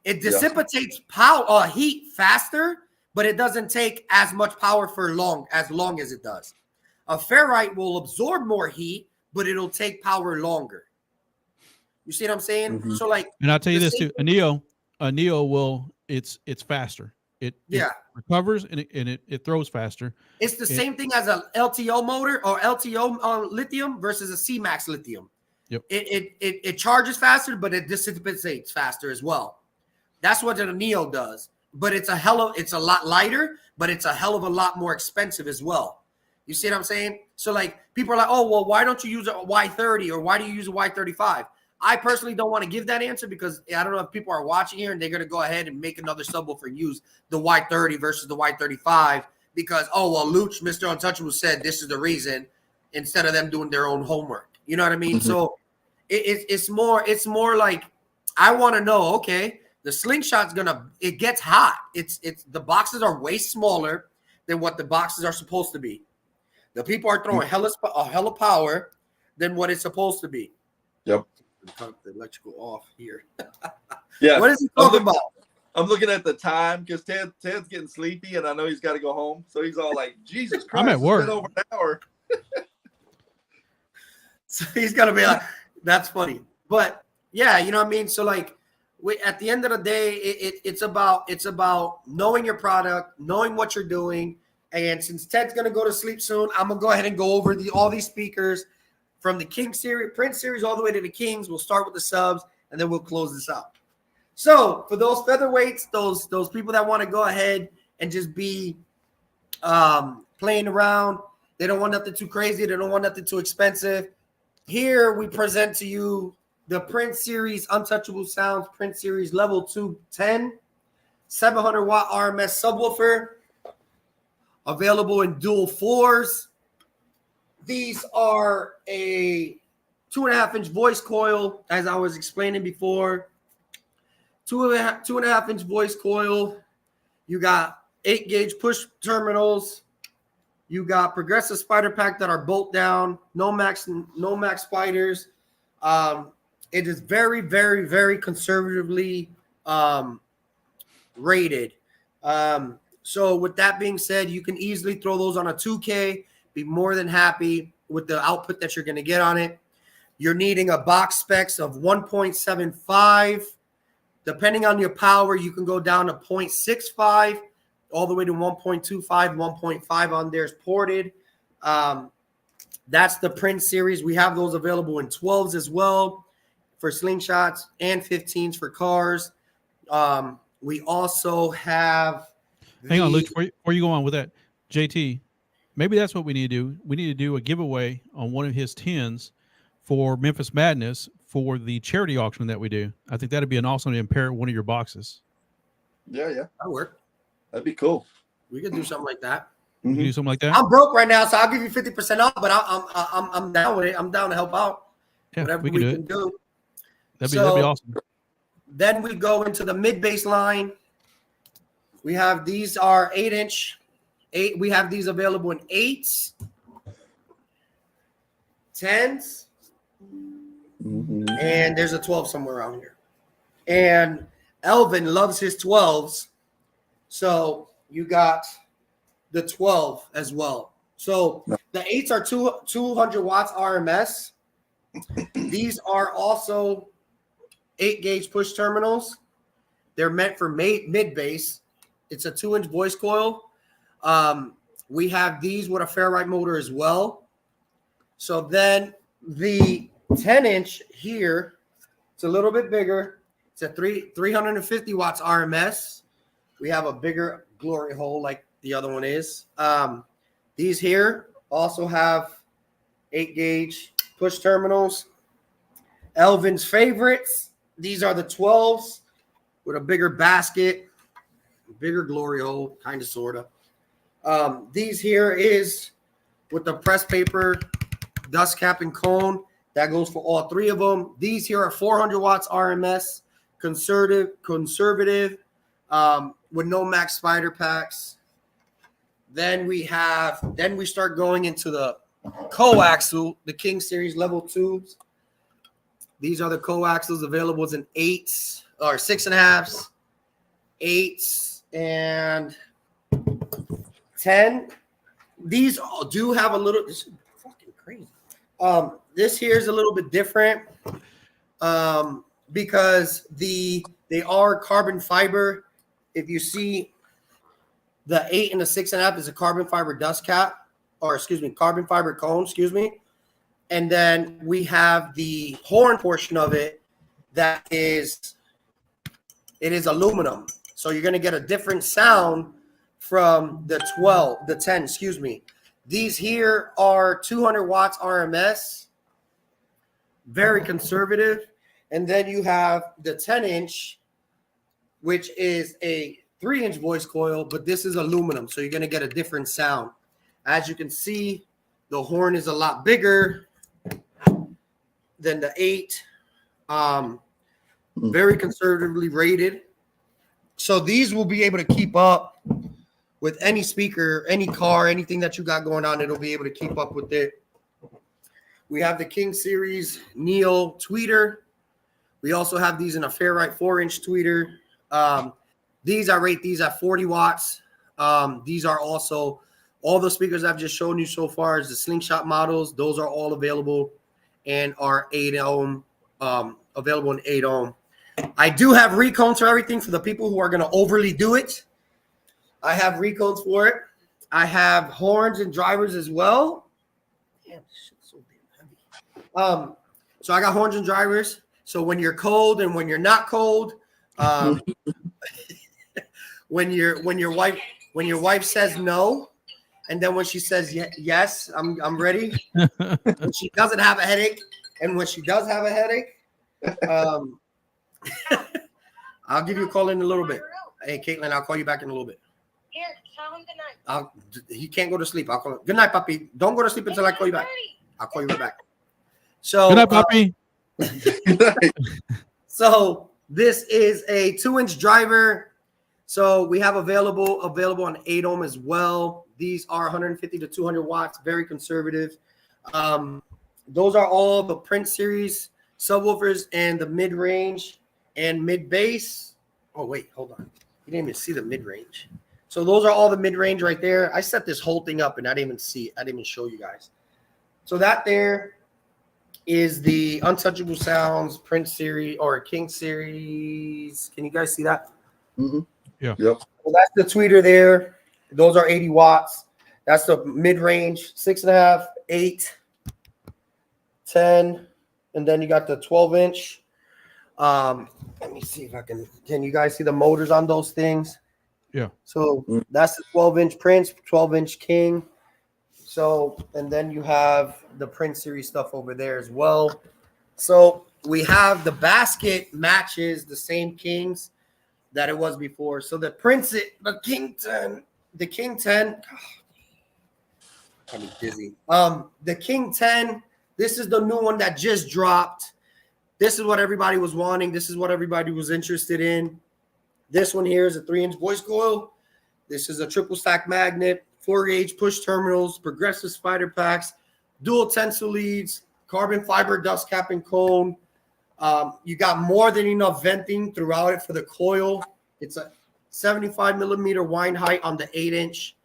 It dissipates power, heat faster, but it doesn't take as much power for as long as it does. A ferrite will absorb more heat, but it'll take power longer. You see what I'm saying? Mm-hmm. So like, and I'll tell you this too: a Neo will it's faster. It recovers and it throws faster. It's the same thing as a LTO motor or LTO lithium versus a C-Max lithium. Yep. It charges faster, but it dissipates faster as well. That's what a Neo does. But it's a lot lighter, but it's a hell of a lot more expensive as well. You see what I'm saying? So like people are like, oh, well, why don't you use a Y30 or why do you use a Y35? I personally don't want to give that answer because I don't know if people are watching here and they're going to go ahead and make another subwoofer and use the Y30 versus the Y35 because, oh, well, Luch, Mr. Untouchable said this is the reason instead of them doing their own homework. You know what I mean? Mm-hmm. So it's more like I want to know, okay, the Slingshot's it gets hot. It's the boxes are way smaller than what the boxes are supposed to be. The people are throwing a hell of power than what it's supposed to be. Yep. Cut the electrical off here. Yeah. What is he talking about? I'm looking at the time because Ted's getting sleepy and I know he's got to go home. So he's all like, Jesus Christ, I'm at work. It's been over an hour. So he's going to be like, that's funny. But yeah, you know what I mean? So like at the end of the day, it's about knowing your product, knowing what you're doing. And since Ted's going to go to sleep soon, I'm going to go ahead and go over all these speakers from the King series, Prince series, all the way to the Kings. We'll start with the subs, and then we'll close this out. So for those featherweights, those people that want to go ahead and just be playing around, they don't want nothing too crazy. They don't want nothing too expensive. Here we present to you the Prince series Untouchable Sounds Prince series Level 210 700 watt RMS subwoofer, available in dual 4s. These are a 2.5-inch voice coil, as I was explaining before. 2.5-inch voice coil. You got 8-gauge push terminals. You got progressive spider pack that are bolt down. No max spiders. It is very, very, very conservatively rated. So with that being said, you can easily throw those on a 2K. Be more than happy with the output that you're going to get on it. You're needing a box specs of 1.75. Depending on your power, you can go down to 0.65 all the way to 1.25, 1.5 on there is ported. That's the Prince series. We have those available in 12s as well for Slingshots and 15s for cars. We also have... Hang on, Luke, before you go on with that, JT, maybe that's what we need to do. We need to do a giveaway on one of his 10s for Memphis Madness for the charity auction that we do. I think that'd be an awesome to pair one of your boxes. Yeah. That'll work. That'd be cool. We could do something like that. You can do something like that? I'm broke right now, so I'll give you 50% off, but I'm down with it. I'm down to help out. Yeah, whatever we can do. That'd be awesome. Then we go into the mid-bass line. We have these are 8-inch. We have these available in 8s, 10s, and there's a 12 somewhere around here. And Elvin loves his 12s, so you got the 12 as well. So the 8s are 200 watts RMS. These are also 8-gauge push terminals. They're meant for mid-bass. It's a 2-inch voice coil. We have these with a ferrite motor as well. So then the 10-inch here, it's a little bit bigger. It's a 350 watts RMS. We have a bigger glory hole like the other one is. These here also have 8-gauge push terminals. Elvin's favorites. These are the 12s with a bigger basket, bigger glory hole, kind of, sort of. These here is with the press paper, dust cap, and cone. That goes for all 3 of them. These here are 400 watts RMS, conservative, with no max spider packs. Then we start going into the coaxial, the King Series level 2s. These are the coaxials available in 8s or 6.5s, 8s, and 10. These do have a little. This is fucking crazy. This here is a little bit different because they are carbon fiber. If you see, the 8 and the 6.5 is a carbon fiber dust cap, or carbon fiber cone. And then we have the horn portion of it that is aluminum. So you're going to get a different sound from the 10, These here are 200 watts RMS, very conservative. And then you have the 10-inch, which is a 3-inch voice coil, but this is aluminum. So you're going to get a different sound. As you can see, the horn is a lot bigger than the 8. Very conservatively rated. So these will be able to keep up with any speaker, any car, anything that you got going on. It'll be able to keep up with it. We have the King Series Neo tweeter. We also have these in a Fairlight 4-inch tweeter. I rate these at 40 watts. These are also all the speakers I've just shown you so far is the Slingshot models. Those are all available and are 8 ohm, available in 8 ohm. I do have recones for everything for the people who are going to overly do it. I have recones for it. I have horns and drivers as well. Damn, this shit's so damn heavy. So I got horns and drivers. So when you're cold and when you're not cold, when your wife says no, and then when she says yes, I'm ready. When she doesn't have a headache, and when she does have a headache, I'll give you a call in a little bit. Hey, Caitlin, I'll call you back in a little bit. Here, tell him good night. He can't go to sleep. I'll call him. Good night, puppy. Don't go to sleep until I call you back. I'll call you right back. So good night, puppy. So this is a 2-inch driver. So we have available on 8 ohm as well. These are 150 to 200 watts, very conservative. Those are all the Prince series subwoofers and the mid-range and mid-bass. Oh, wait, hold on. You didn't even see the mid-range. So those are all the mid-range right there. I set this whole thing up and I didn't even see it. I didn't even show you guys. So that there is the Untouchable Sounds Prince series or King series. Can you guys see that? Mm-hmm. Yeah. Yep. Well, that's the tweeter there. Those are 80 watts. That's the mid-range, 6.5, 8, 10, and then you got the 12-inch. Let me see if I can you guys see the motors on those things? Yeah. So that's the 12-inch Prince, 12-inch King. So, and then you have the Prince series stuff over there as well. So we have the basket matches the same Kings that it was before. So the King 10, I'm dizzy. The King 10, this is the new one that just dropped. This is what everybody was wanting. This is what everybody was interested in. This one here is a 3-inch voice coil. This is a triple stack magnet, 4-gauge push terminals, progressive spider packs, dual tensile leads, carbon fiber dust cap and cone. You got more than enough venting throughout it for the coil. It's a 75 millimeter wind height on the 8-inch,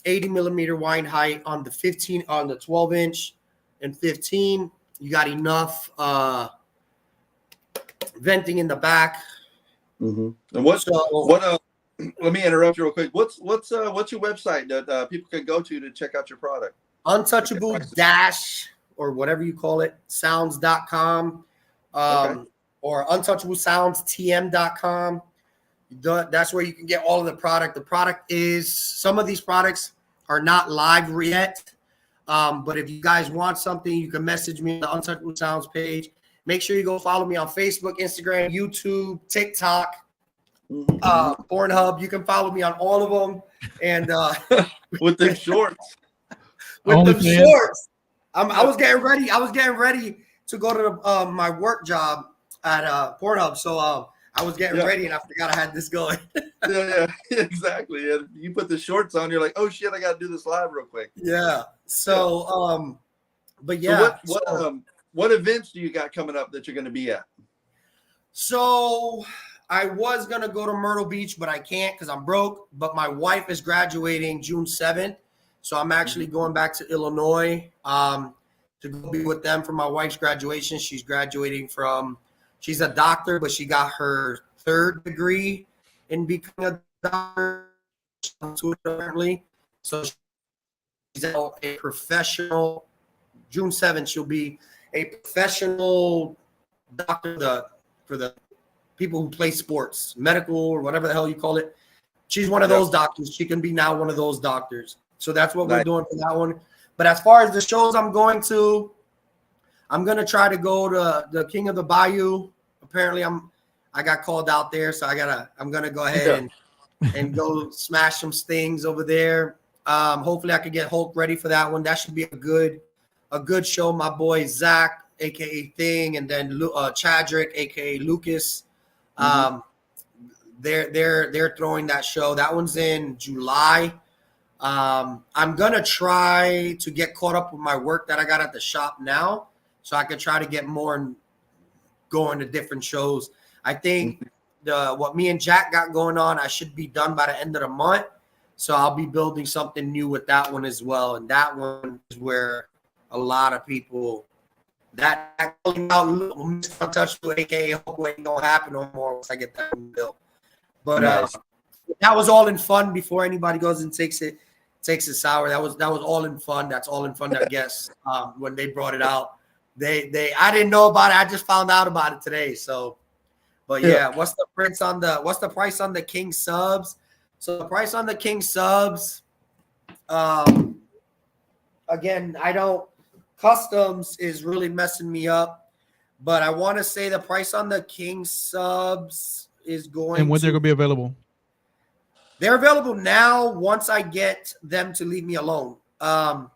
80 millimeter wind height on the 12-inch and 15. You got enough venting in the back. Mm-hmm. And let me interrupt you real quick. What's your website that people can go to check out your product? Untouchable or whatever you call it, sounds.com, or untouchablesoundstm.com. That's where you can get all of the product. The product is, some of these products are not live yet. But if you guys want something, you can message me on the Untouchable Sounds page. Make sure you go follow me on Facebook, Instagram, YouTube, TikTok, Pornhub. You can follow me on all of them. And with them shorts. Shorts. I was getting ready. I was getting ready to go to my work job at Pornhub. So I I was getting ready and I forgot I had this going. yeah, exactly. And you put the shorts on, you're like, oh shit, I got to do this live real quick. Yeah. So, but yeah. So what events do you got coming up that you're going to be at? So I was going to go to Myrtle Beach, but I can't because I'm broke. But my wife is graduating June 7th. So I'm actually going back to Illinois to go be with them for my wife's graduation. She's graduating she's a doctor, but she got her 3rd degree in becoming a doctor, apparently. So she's a professional. June 7th, she'll be a professional doctor for the people who play sports, medical or whatever the hell you call it. She's one of those doctors. She can be now one of those doctors. So that's what we're doing for that one. But as far as the shows I'm going to, I'm going to try to go to the King of the Bayou. Apparently I got called out there, so I'm going to go ahead and go smash some Stings over there. Hopefully I could get Hulk ready for that one. That should be a good show. My boy Zach, aka Thing, and then Chadrick, aka Lucas. They're throwing that show. That one's in July. I'm gonna try to get caught up with my work that I got at the shop now, so I can try to get more and going to different shows. I think what me and Jack got going on, I should be done by the end of the month. So I'll be building something new with that one as well. And that one is where a lot of people that calling out Mr. Untouchable, aka Hulk, ain't gonna happen no more once I get that one built. But that was all in fun before anybody goes and takes it sour. That was all in fun. That's all in fun, I guess. When they brought it out, I didn't know about it. I just found out about it today. So, but yeah, what's the price on the King subs? So the price on the King subs, again, customs is really messing me up, but I want to say the price on the King subs is going. And when they're going to be available? They're available now once I get them to leave me alone. I'm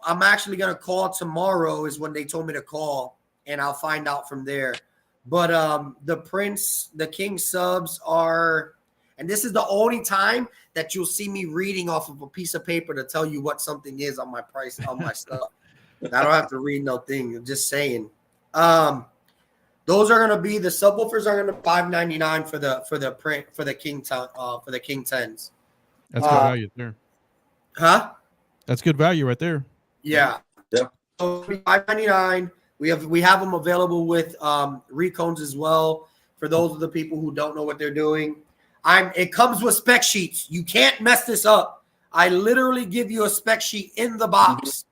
actually going to call tomorrow is when they told me to call, and I'll find out from there. But the King subs are, and this is the only time that you'll see me reading off of a piece of paper to tell you what something is on my price, on my stuff. I don't have to read no thing. I'm just saying. Those are gonna be the subwoofers are gonna be $599 for the King 10s. That's good value there. Huh? That's good value right there. Yeah. Yeah. So $599. We have them available with recones as well. For those of the people who don't know what they're doing, it comes with spec sheets. You can't mess this up. I literally give you a spec sheet in the box.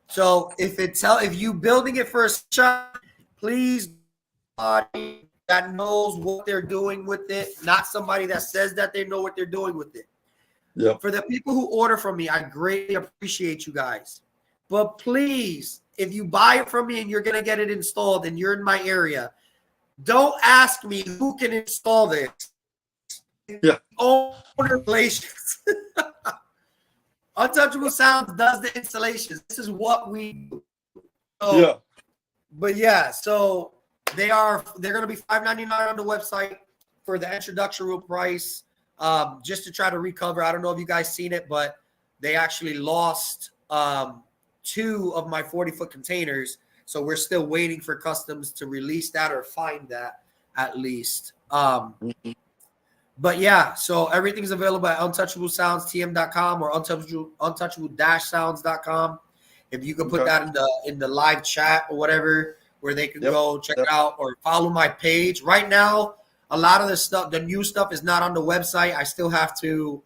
So if you building it for a shot, please somebody that knows what they're doing with it, not somebody that says that they know what they're doing with it. Yeah. For the people who order from me, I greatly appreciate you guys. But please, if you buy it from me and you're gonna get it installed and you're in my area, don't ask me who can install this. Yeah. Owner relations. Untouchable Sounds does the installations. This is what we do. So, yeah. But yeah, so they're going to be $5.99 on the website for the introductory price, just to try to recover. I don't know if you guys seen it, but they actually lost 2 of my 40-foot containers. So we're still waiting for customs to release that or find that at least. But yeah, so everything's available at untouchablesoundstm.com or untouchable-sounds.com. If you can put that in the live chat or whatever, where they can go check it out or follow my page. Right now, a lot of the new stuff is not on the website. I still have to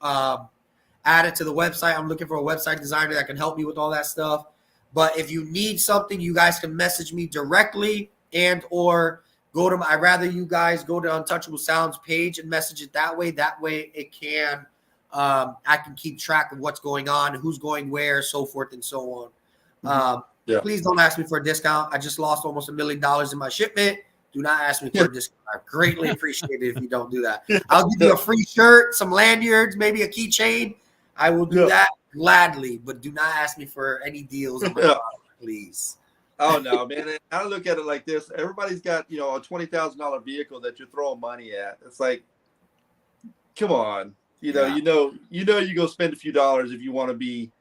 add it to the website. I'm looking for a website designer that can help me with all that stuff. But if you need something, you guys can message me directly and or I'd rather you guys go to Untouchable Sounds page and message it that way. That way it can, I can keep track of what's going on, who's going where, so forth and so on. Please don't ask me for a discount. I just lost almost $1 million in my shipment. Do not ask me for a discount. I greatly appreciate it if you don't do that. I'll give you a free shirt, some lanyards, maybe a keychain. I will do that gladly, but do not ask me for any deals on my product, please. Oh no, man! And I look at it like this: everybody's got a $20,000 vehicle that you're throwing money at. It's like, come on, you go spend a few dollars if you want to be,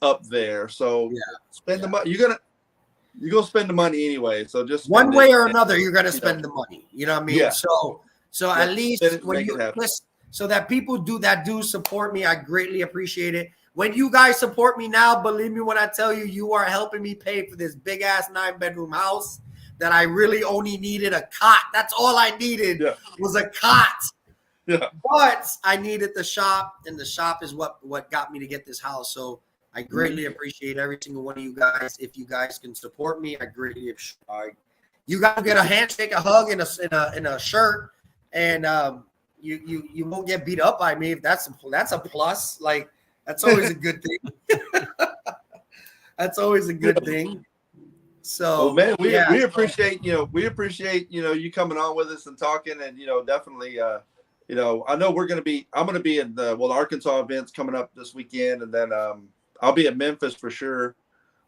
up there. So spend the money. You're gonna spend the money anyway. So just one way or another, you're gonna spend the money. You know what I mean? Yeah. So at least when you listen, so that people do support me, I greatly appreciate it. When you guys support me now, believe me when I tell you, you are helping me pay for this big ass 9-bedroom house that I really only needed a cot. That's all I needed was a cot. Yeah. But I needed the shop, and the shop is what got me to get this house. So I greatly appreciate every single one of you guys. If you guys can support me, I greatly appreciate. You guys get a handshake, a hug, and a shirt, and you won't get beat up by me. If that's a plus. Like, that's always a good thing. That's always a good thing. So, man, we appreciate you coming on with us and talking, and definitely I know I'm going to be in the Arkansas events coming up this weekend, and then I'll be at Memphis for sure.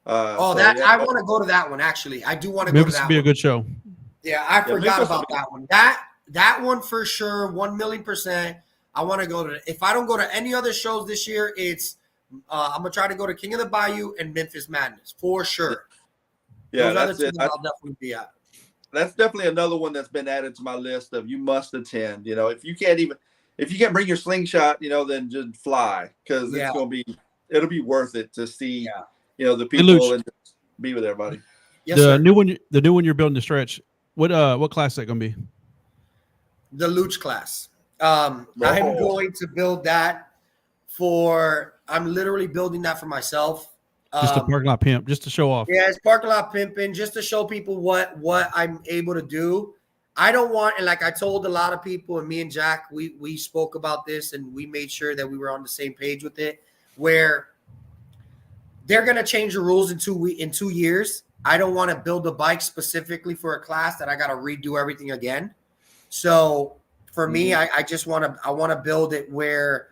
I want to go to that one. Actually, I do want to go to that. Memphis would be a good show. Yeah, I forgot about that one. That one for sure, 1,000,000%. I want to go to. If I don't go to any other shows this year, it's I'm gonna try to go to King of the Bayou and Memphis Madness for sure. Yeah, that's it. I'll definitely be at. That's definitely another one that's been added to my list of you must attend. If you can't bring your slingshot, then just fly, because it'll be worth it to see the people and just be with everybody. Yes, the new one you're building to stretch. What class is that gonna be? The Luech class. I'm going to build that I'm literally building that for myself. Just a parking lot pimp, just to show off. Yeah, it's parking lot pimping, just to show people what I'm able to do. I don't want, and like I told a lot of people, and me and Jack, we spoke about this, and we made sure that we were on the same page with it, where they're going to change the rules in 2 years. I don't want to build a bike specifically for a class that I got to redo everything again. So for me, I want to build it where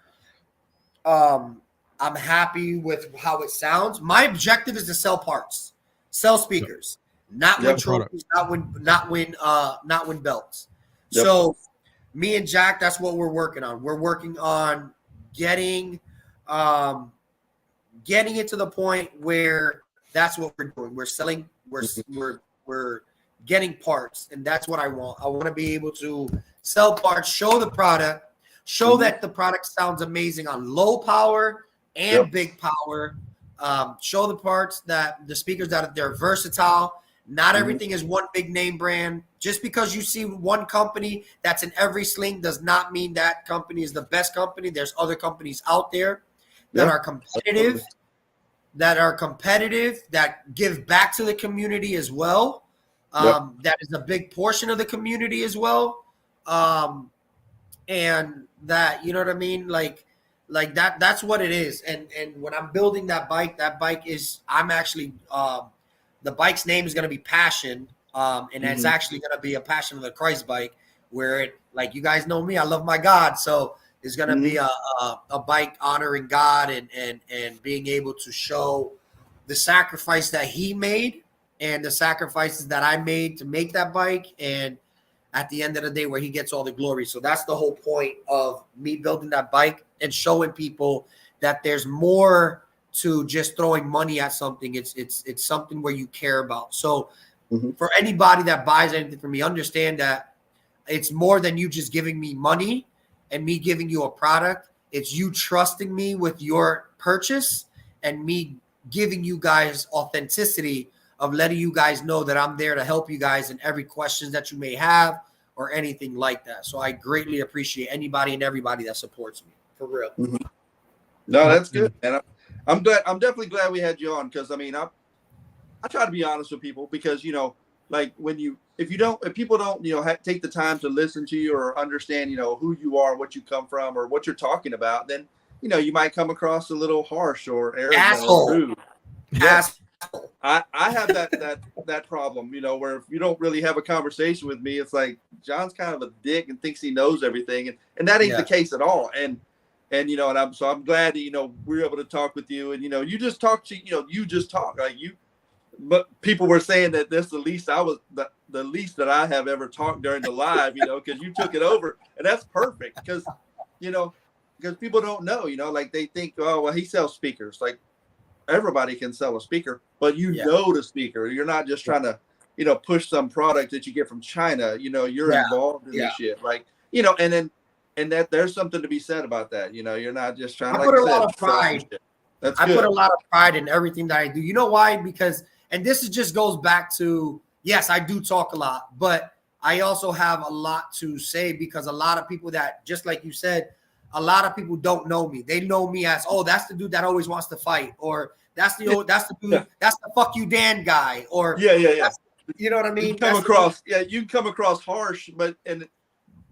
I'm happy with how it sounds. My objective is to sell parts, sell speakers, not win trophies, not win belts. Yep. So me and Jack, that's what we're working on. We're working on getting it to the point where that's what we're doing. We're selling, we're getting parts, and that's what I want. I want to be able to sell parts, show the product, show that the product sounds amazing on low power and big power. Show the parts, that the speakers, that they're versatile. Not everything is one big name brand. Just because you see one company that's in every sling does not mean that company is the best company. There's other companies out there that are competitive, that give back to the community as well. That is a big portion of the community as well. And that, you know what I mean? Like that's what it is. And when I'm building that bike is, I'm actually, the bike's name is going to be Passion. And it's actually going to be a Passion of the Christ bike, where it, like, you guys know me, I love my God. So it's going to be a bike honoring God and being able to show the sacrifice that he made and the sacrifices that I made to make that bike. And at the end of the day, where he gets all the glory. So that's the whole point of me building that bike and showing people that there's more to just throwing money at something. It's something where you care about. So for anybody that buys anything from me, understand that it's more than you just giving me money and me giving you a product. It's you trusting me with your purchase and me giving you guys authenticity of letting you guys know that I'm there to help you guys in every question that you may have or anything like that. So I greatly appreciate anybody and everybody that supports me, for real. No, that's good. And I'm definitely glad we had you on, because I mean, I try to be honest with people, because, like if people don't, take the time to listen to you or understand, who you are, what you come from, or what you're talking about, then, you might come across a little harsh or arrogant or rude. Yes. I have that problem, where if you don't really have a conversation with me, it's like John's kind of a dick and thinks he knows everything, and that ain't the case at all. And I'm glad that we were able to talk with you, and you just talk like but people were saying that that's the least the least that I have ever talked during the live, because you took it over, and that's perfect because people don't know, like they think, oh, well, he sells speakers. Like everybody can sell a speaker, but know the speaker. You're not just trying to, push some product that you get from China. You're involved in this shit. Like, and that there's something to be said about that. You're not just trying to, put a lot of pride. I put a lot of pride in everything that I do. You know why? Because, and this just goes back to, yes, I do talk a lot, but I also have a lot to say because a lot of people that, just like you said, a lot of people don't know me. They know me as, oh, that's the dude that always wants to fight, or that's the dude, that's the fuck you Dan guy, or you know what I mean? You can come across harsh, but that's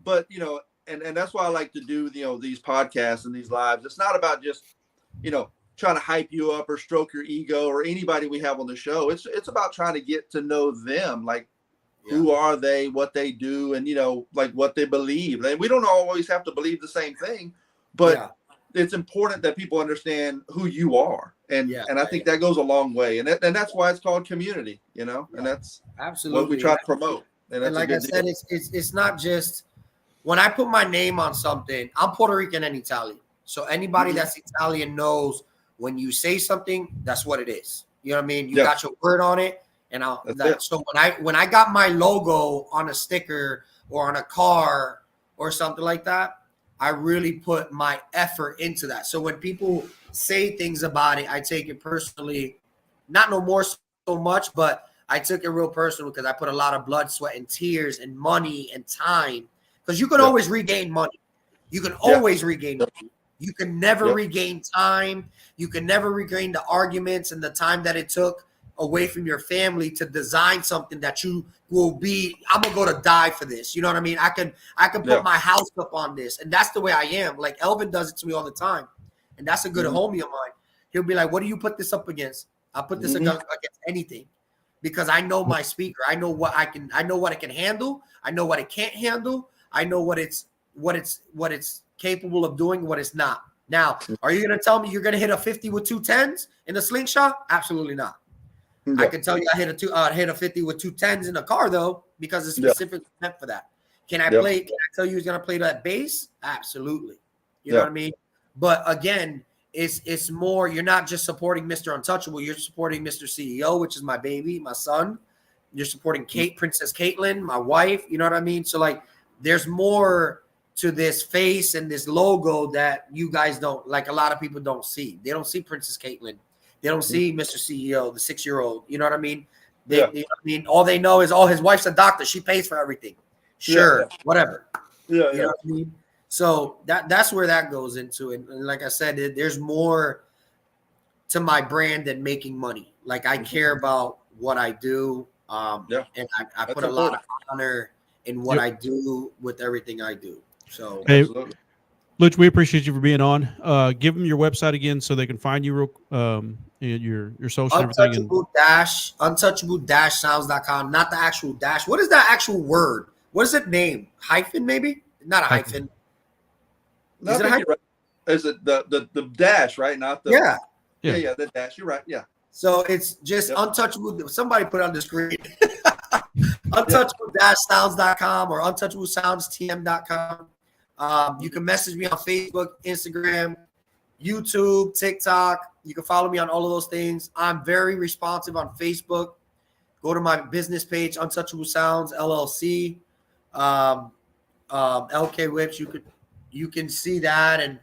why I like to do these podcasts and these lives. It's not about just trying to hype you up or stroke your ego or anybody we have on the show. It's about trying to get to know them, like who are they, what they do, and like what they believe. And we don't always have to believe the same thing, but it's important that people understand who you are, and I think that goes a long way, and that's why it's called community, and that's absolutely what we try to promote. And like I said, it's not just when I put my name on something. I'm Puerto Rican and Italian, so anybody that's Italian knows when you say something, that's what it is. You know what I mean? You got your word on it. And so when I got my logo on a sticker or on a car or something like that, I really put my effort into that. So when people say things about it, I take it personally, not no more so much, but I took it real personal because I put a lot of blood, sweat, and tears and money and time. Because you can always regain money. You can always regain money. You can never regain time. You can never regain the arguments and the time that it took away from your family to design something that you will be, I'm gonna go to die for this. You know what I mean? I can put my house up on this. And that's the way I am. Like Elvin does it to me all the time. And that's a good homie of mine. He'll be like, what do you put this up against? I'll put this against anything because I know my speaker. I know what it can handle. I know what it can't handle. I know what it's capable of doing, what it's not. Now, are you going to tell me you're going to hit a 50 with 2 10s in a slingshot? Absolutely not. I can tell you I hit a 50 with 2 10s in a car though, because it's specifically meant for that. Can I tell you he's going to play that bass? Absolutely. You know what I mean? But again, it's more, you're not just supporting Mr. Untouchable, you're supporting Mr. CEO, which is my baby, my son. You're supporting Princess Caitlin, my wife, you know what I mean? So like there's more to this face and this logo that you guys don't, like a lot of people don't see. They don't see Princess Caitlin. They don't see Mr. CEO, the 6-year-old. You know what I mean? They you know what I mean? All they know is, oh, his wife's a doctor. She pays for everything. Sure, whatever. You know what I mean? So that's where that goes into it. And like I said, there's more to my brand than making money. Like I care about what I do. And I put a lot of honor in what I do with everything I do. So hey, Luch, we appreciate you for being on. Give them your website again so they can find you your social and everything. Untouchable-sounds.com, not the actual dash. What is that actual word? What is it named? Hyphen, maybe? Not a hyphen. No, is it a hyphen? Right. Is it the dash, right? Not the yeah, the dash. You're right. Yeah. So it's just Untouchable. Somebody put it on the screen. Untouchable-sounds.com or untouchablesoundstm.com. You can message me on Facebook, Instagram, YouTube, TikTok. You can follow me on all of those things. I'm very responsive on Facebook. Go to my business page, Untouchable Sounds LLC. LK Whips. You can see that, and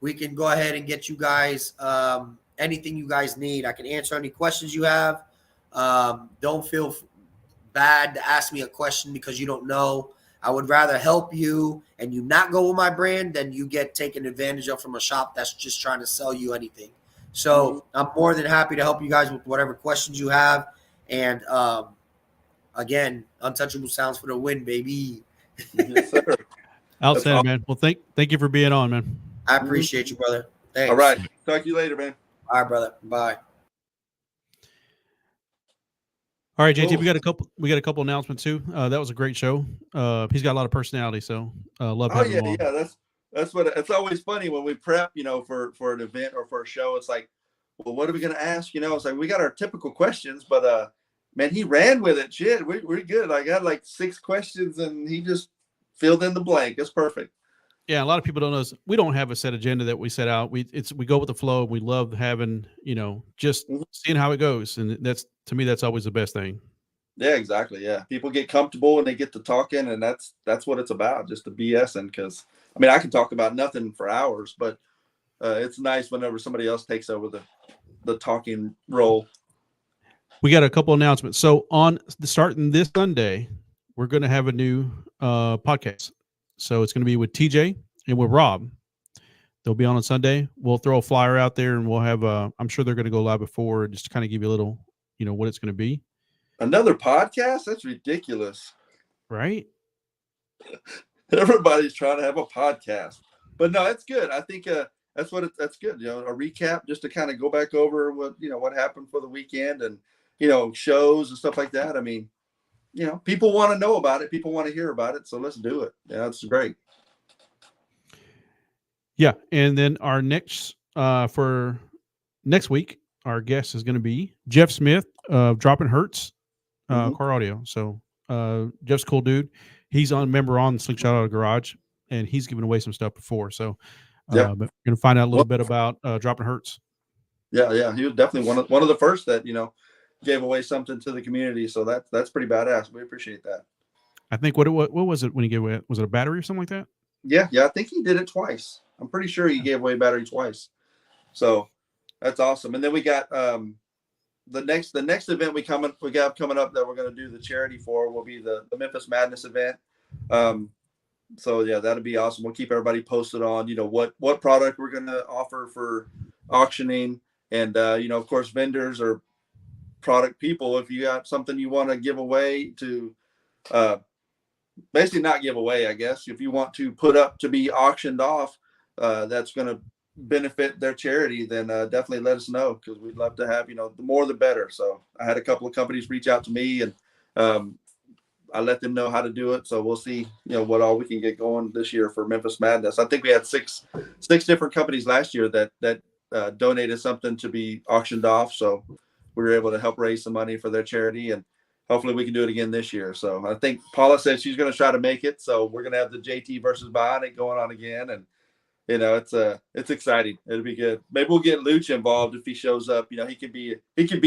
we can go ahead and get you guys anything you guys need. I can answer any questions you have. Don't feel bad to ask me a question because you don't know. I would rather help you and you not go with my brand than you get taken advantage of from a shop that's just trying to sell you anything. So I'm more than happy to help you guys with whatever questions you have. And again, Untouchable Sounds for the win, baby. Yes, sir. Outstanding, man. Well, thank you for being on, man. I appreciate you, brother. Thanks. All right. Talk to you later, man. All right, brother. Bye. All right, JT, we got a couple announcements too. That was a great show. He's got a lot of personality, so love having him on. That's what it's always funny when we prep, for an event or for a show. It's like well, what are we going to ask? It's like we got our typical questions, but man, he ran with it. Shit, we're good. I got like 6 questions, and he just filled in the blank. It's perfect. Yeah, a lot of people don't know this. We don't have a set agenda that we set out. We go with the flow. We love having, just seeing how it goes, and to me that's always the best thing. Yeah, exactly. Yeah, people get comfortable and they get to talking, and that's what it's about, just the BSing. Because I can talk about nothing for hours, but it's nice whenever somebody else takes over the talking role. We got a couple announcements. So starting this Sunday, we're going to have a new podcast. So it's going to be with TJ and with Rob. They'll be on Sunday. We'll throw a flyer out there, and we'll have I'm sure they're going to go live before, just to kind of give you a little, what it's going to be. Another podcast? That's ridiculous. Right? Everybody's trying to have a podcast. But no, it's good. I think that's good. A recap just to kind of go back over what happened for the weekend, and shows and stuff like that. People want to know about it. People want to hear about it. So let's do it. Yeah, that's great. Yeah. And then our next, for next week, our guest is going to be Jeff Smith of Dropping Hertz Car Audio. So Jeff's a cool dude. He's a member on Slingshot Auto Garage, and he's given away some stuff before. So but we're going to find out a little bit about Dropping Hertz. Yeah. He was definitely one of the first that, gave away something to the community. So that's pretty badass. We appreciate that. I think what was it when he gave away? Was it a battery or something like that? Yeah. I think he did it twice. I'm pretty sure he gave away battery twice. So that's awesome. And then we got the next event we got coming up that we're going to do the charity for will be the Memphis Madness event. So yeah, that'll be awesome. We'll keep everybody posted on what product we're going to offer for auctioning, and of course vendors or product people, if you got something you want to give away to basically not give away, I guess, if you want to put up to be auctioned off, that's going to benefit their charity, then definitely let us know, because we'd love to have, the more the better. So I had a couple of companies reach out to me, and I let them know how to do it. So we'll see, what all we can get going this year for Memphis Madness. I think we had six different companies last year that donated something to be auctioned off. So we were able to help raise some money for their charity, and hopefully we can do it again this year. So I think Paula said she's going to try to make it. So we're going to have the JT versus Bionic going on again. And, it's exciting. It'll be good. Maybe we'll get Luech involved if he shows up. He could be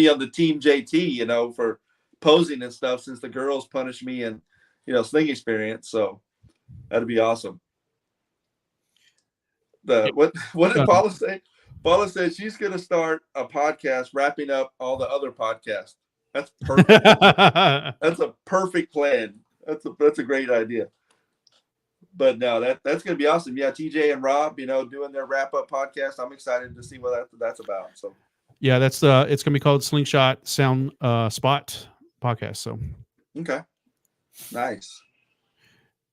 on the team JT, for posing and stuff, since the girls punished me and, sling experience. So that'd be awesome. What did Paula say? Paula said she's going to start a podcast wrapping up all the other podcasts. That's perfect. That's a perfect plan. That's a great idea. But no, that's going to be awesome. Yeah, TJ and Rob, doing their wrap up podcast. I'm excited to see what that's about. So yeah, that's it's going to be called Slingshot Sound Spot Podcast. So okay, nice.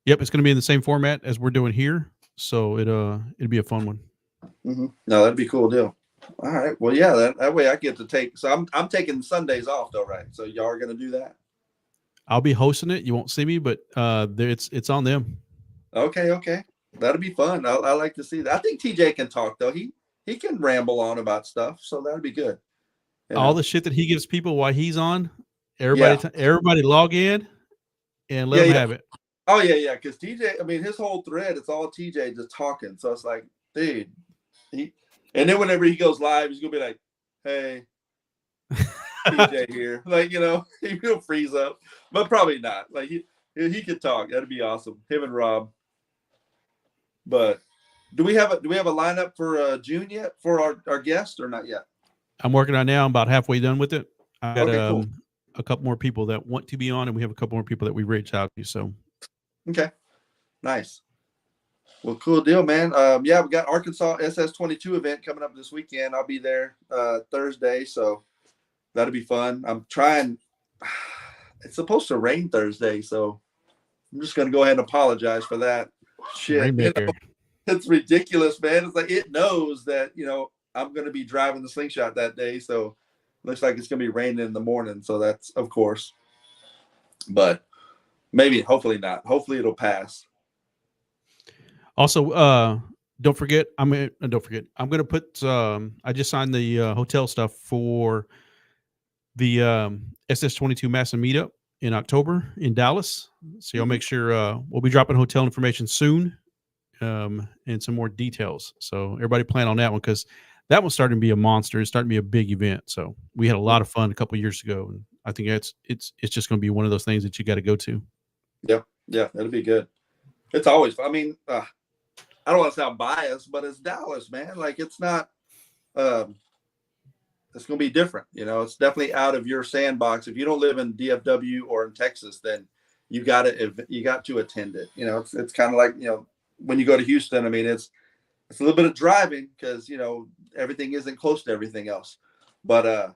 Yep, it's going to be in the same format as we're doing here. So it'll be a fun one. Mm-hmm. No, that'd be a cool deal. All right. Well, yeah, that way I get to take. So I'm taking Sundays off though, right? So y'all are going to do that. I'll be hosting it. You won't see me, but it's on them. Okay. That'll be fun. I like to see that. I think TJ can talk though. He can ramble on about stuff, so that'd be good. All the shit that he gives people while he's on, everybody log in and let him have it. Oh yeah. Because TJ, his whole thread, it's all TJ just talking. So it's like, dude, and then whenever he goes live, he's gonna be like, "Hey, TJ here," like he'll freeze up, but probably not. Like he could talk. That'd be awesome. Him and Rob. But do we have a lineup for June yet for our guest, or not yet? I'm working on it now. I'm about halfway done with it. I got cool. a couple more people that want to be on, and we have a couple more people that we reached out to. So okay, nice. Well, cool deal, man. We got Arkansas SS22 event coming up this weekend. I'll be there Thursday, so that'll be fun. I'm trying. It's supposed to rain Thursday, so I'm just gonna go ahead and apologize for that. Shit, it's ridiculous, man. It's like it knows that I'm gonna be driving the Slingshot that day, so it looks like it's gonna be raining in the morning. So that's of course, but maybe, hopefully not. Hopefully it'll pass. Also, don't forget. Don't forget. I'm gonna put. I just signed the hotel stuff for the SS22 Massive Meetup in October in Dallas. So y'all make sure we'll be dropping hotel information soon, and some more details. So everybody plan on that one because that one's starting to be a monster. It's starting to be a big event. So we had a lot of fun a couple of years ago, and I think it's just going to be one of those things that you got to go to. Yeah, that'll be good. It's always. I mean, I don't want to sound biased, but it's Dallas, man. Like it's not. It's going to be different. You know, it's definitely out of your sandbox. If you don't live in DFW or in Texas, then you got to attend it. You know, it's kind of like, you know, when you go to Houston, I mean, it's a little bit of driving because, you know, everything isn't close to everything else, but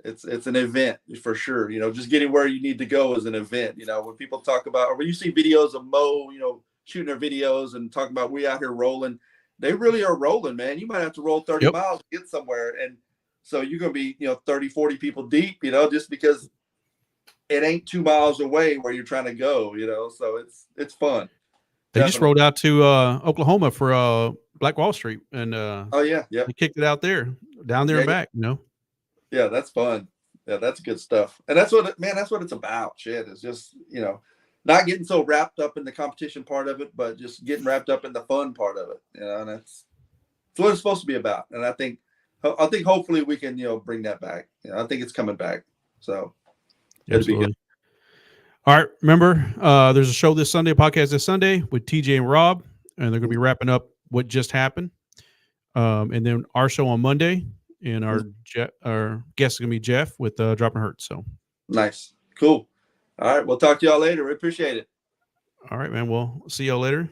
it's an event for sure. You know, just getting where you need to go is an event. You know, when people talk about, or when you see videos of Mo, you know, shooting their videos and talking about we out here rolling, they really are rolling, man. You might have to roll 30 miles to get somewhere. And so you're going to be, you know, 30, 40 people deep, you know, just because it ain't 2 miles away where you're trying to go, you know, so it's fun. They just rolled out to Oklahoma for Black Wall Street, and they kicked it out there, down there and back, you know. Yeah, that's fun. Yeah, that's good stuff. And that's what it's about. Shit, it's just, you know, not getting so wrapped up in the competition part of it, but just getting wrapped up in the fun part of it, you know, and that's what it's supposed to be about. And I think hopefully we can, you know, bring that back. You know, I think it's coming back. So it'll be good. All right. Remember, there's a show this Sunday, podcast this Sunday with TJ and Rob, and they're going to be wrapping up what just happened. And then our show on Monday, and our guest is going to be Jeff with Dropping Hurt. So nice. Cool. All right. We'll talk to y'all later. We appreciate it. All right, man. We'll see y'all later.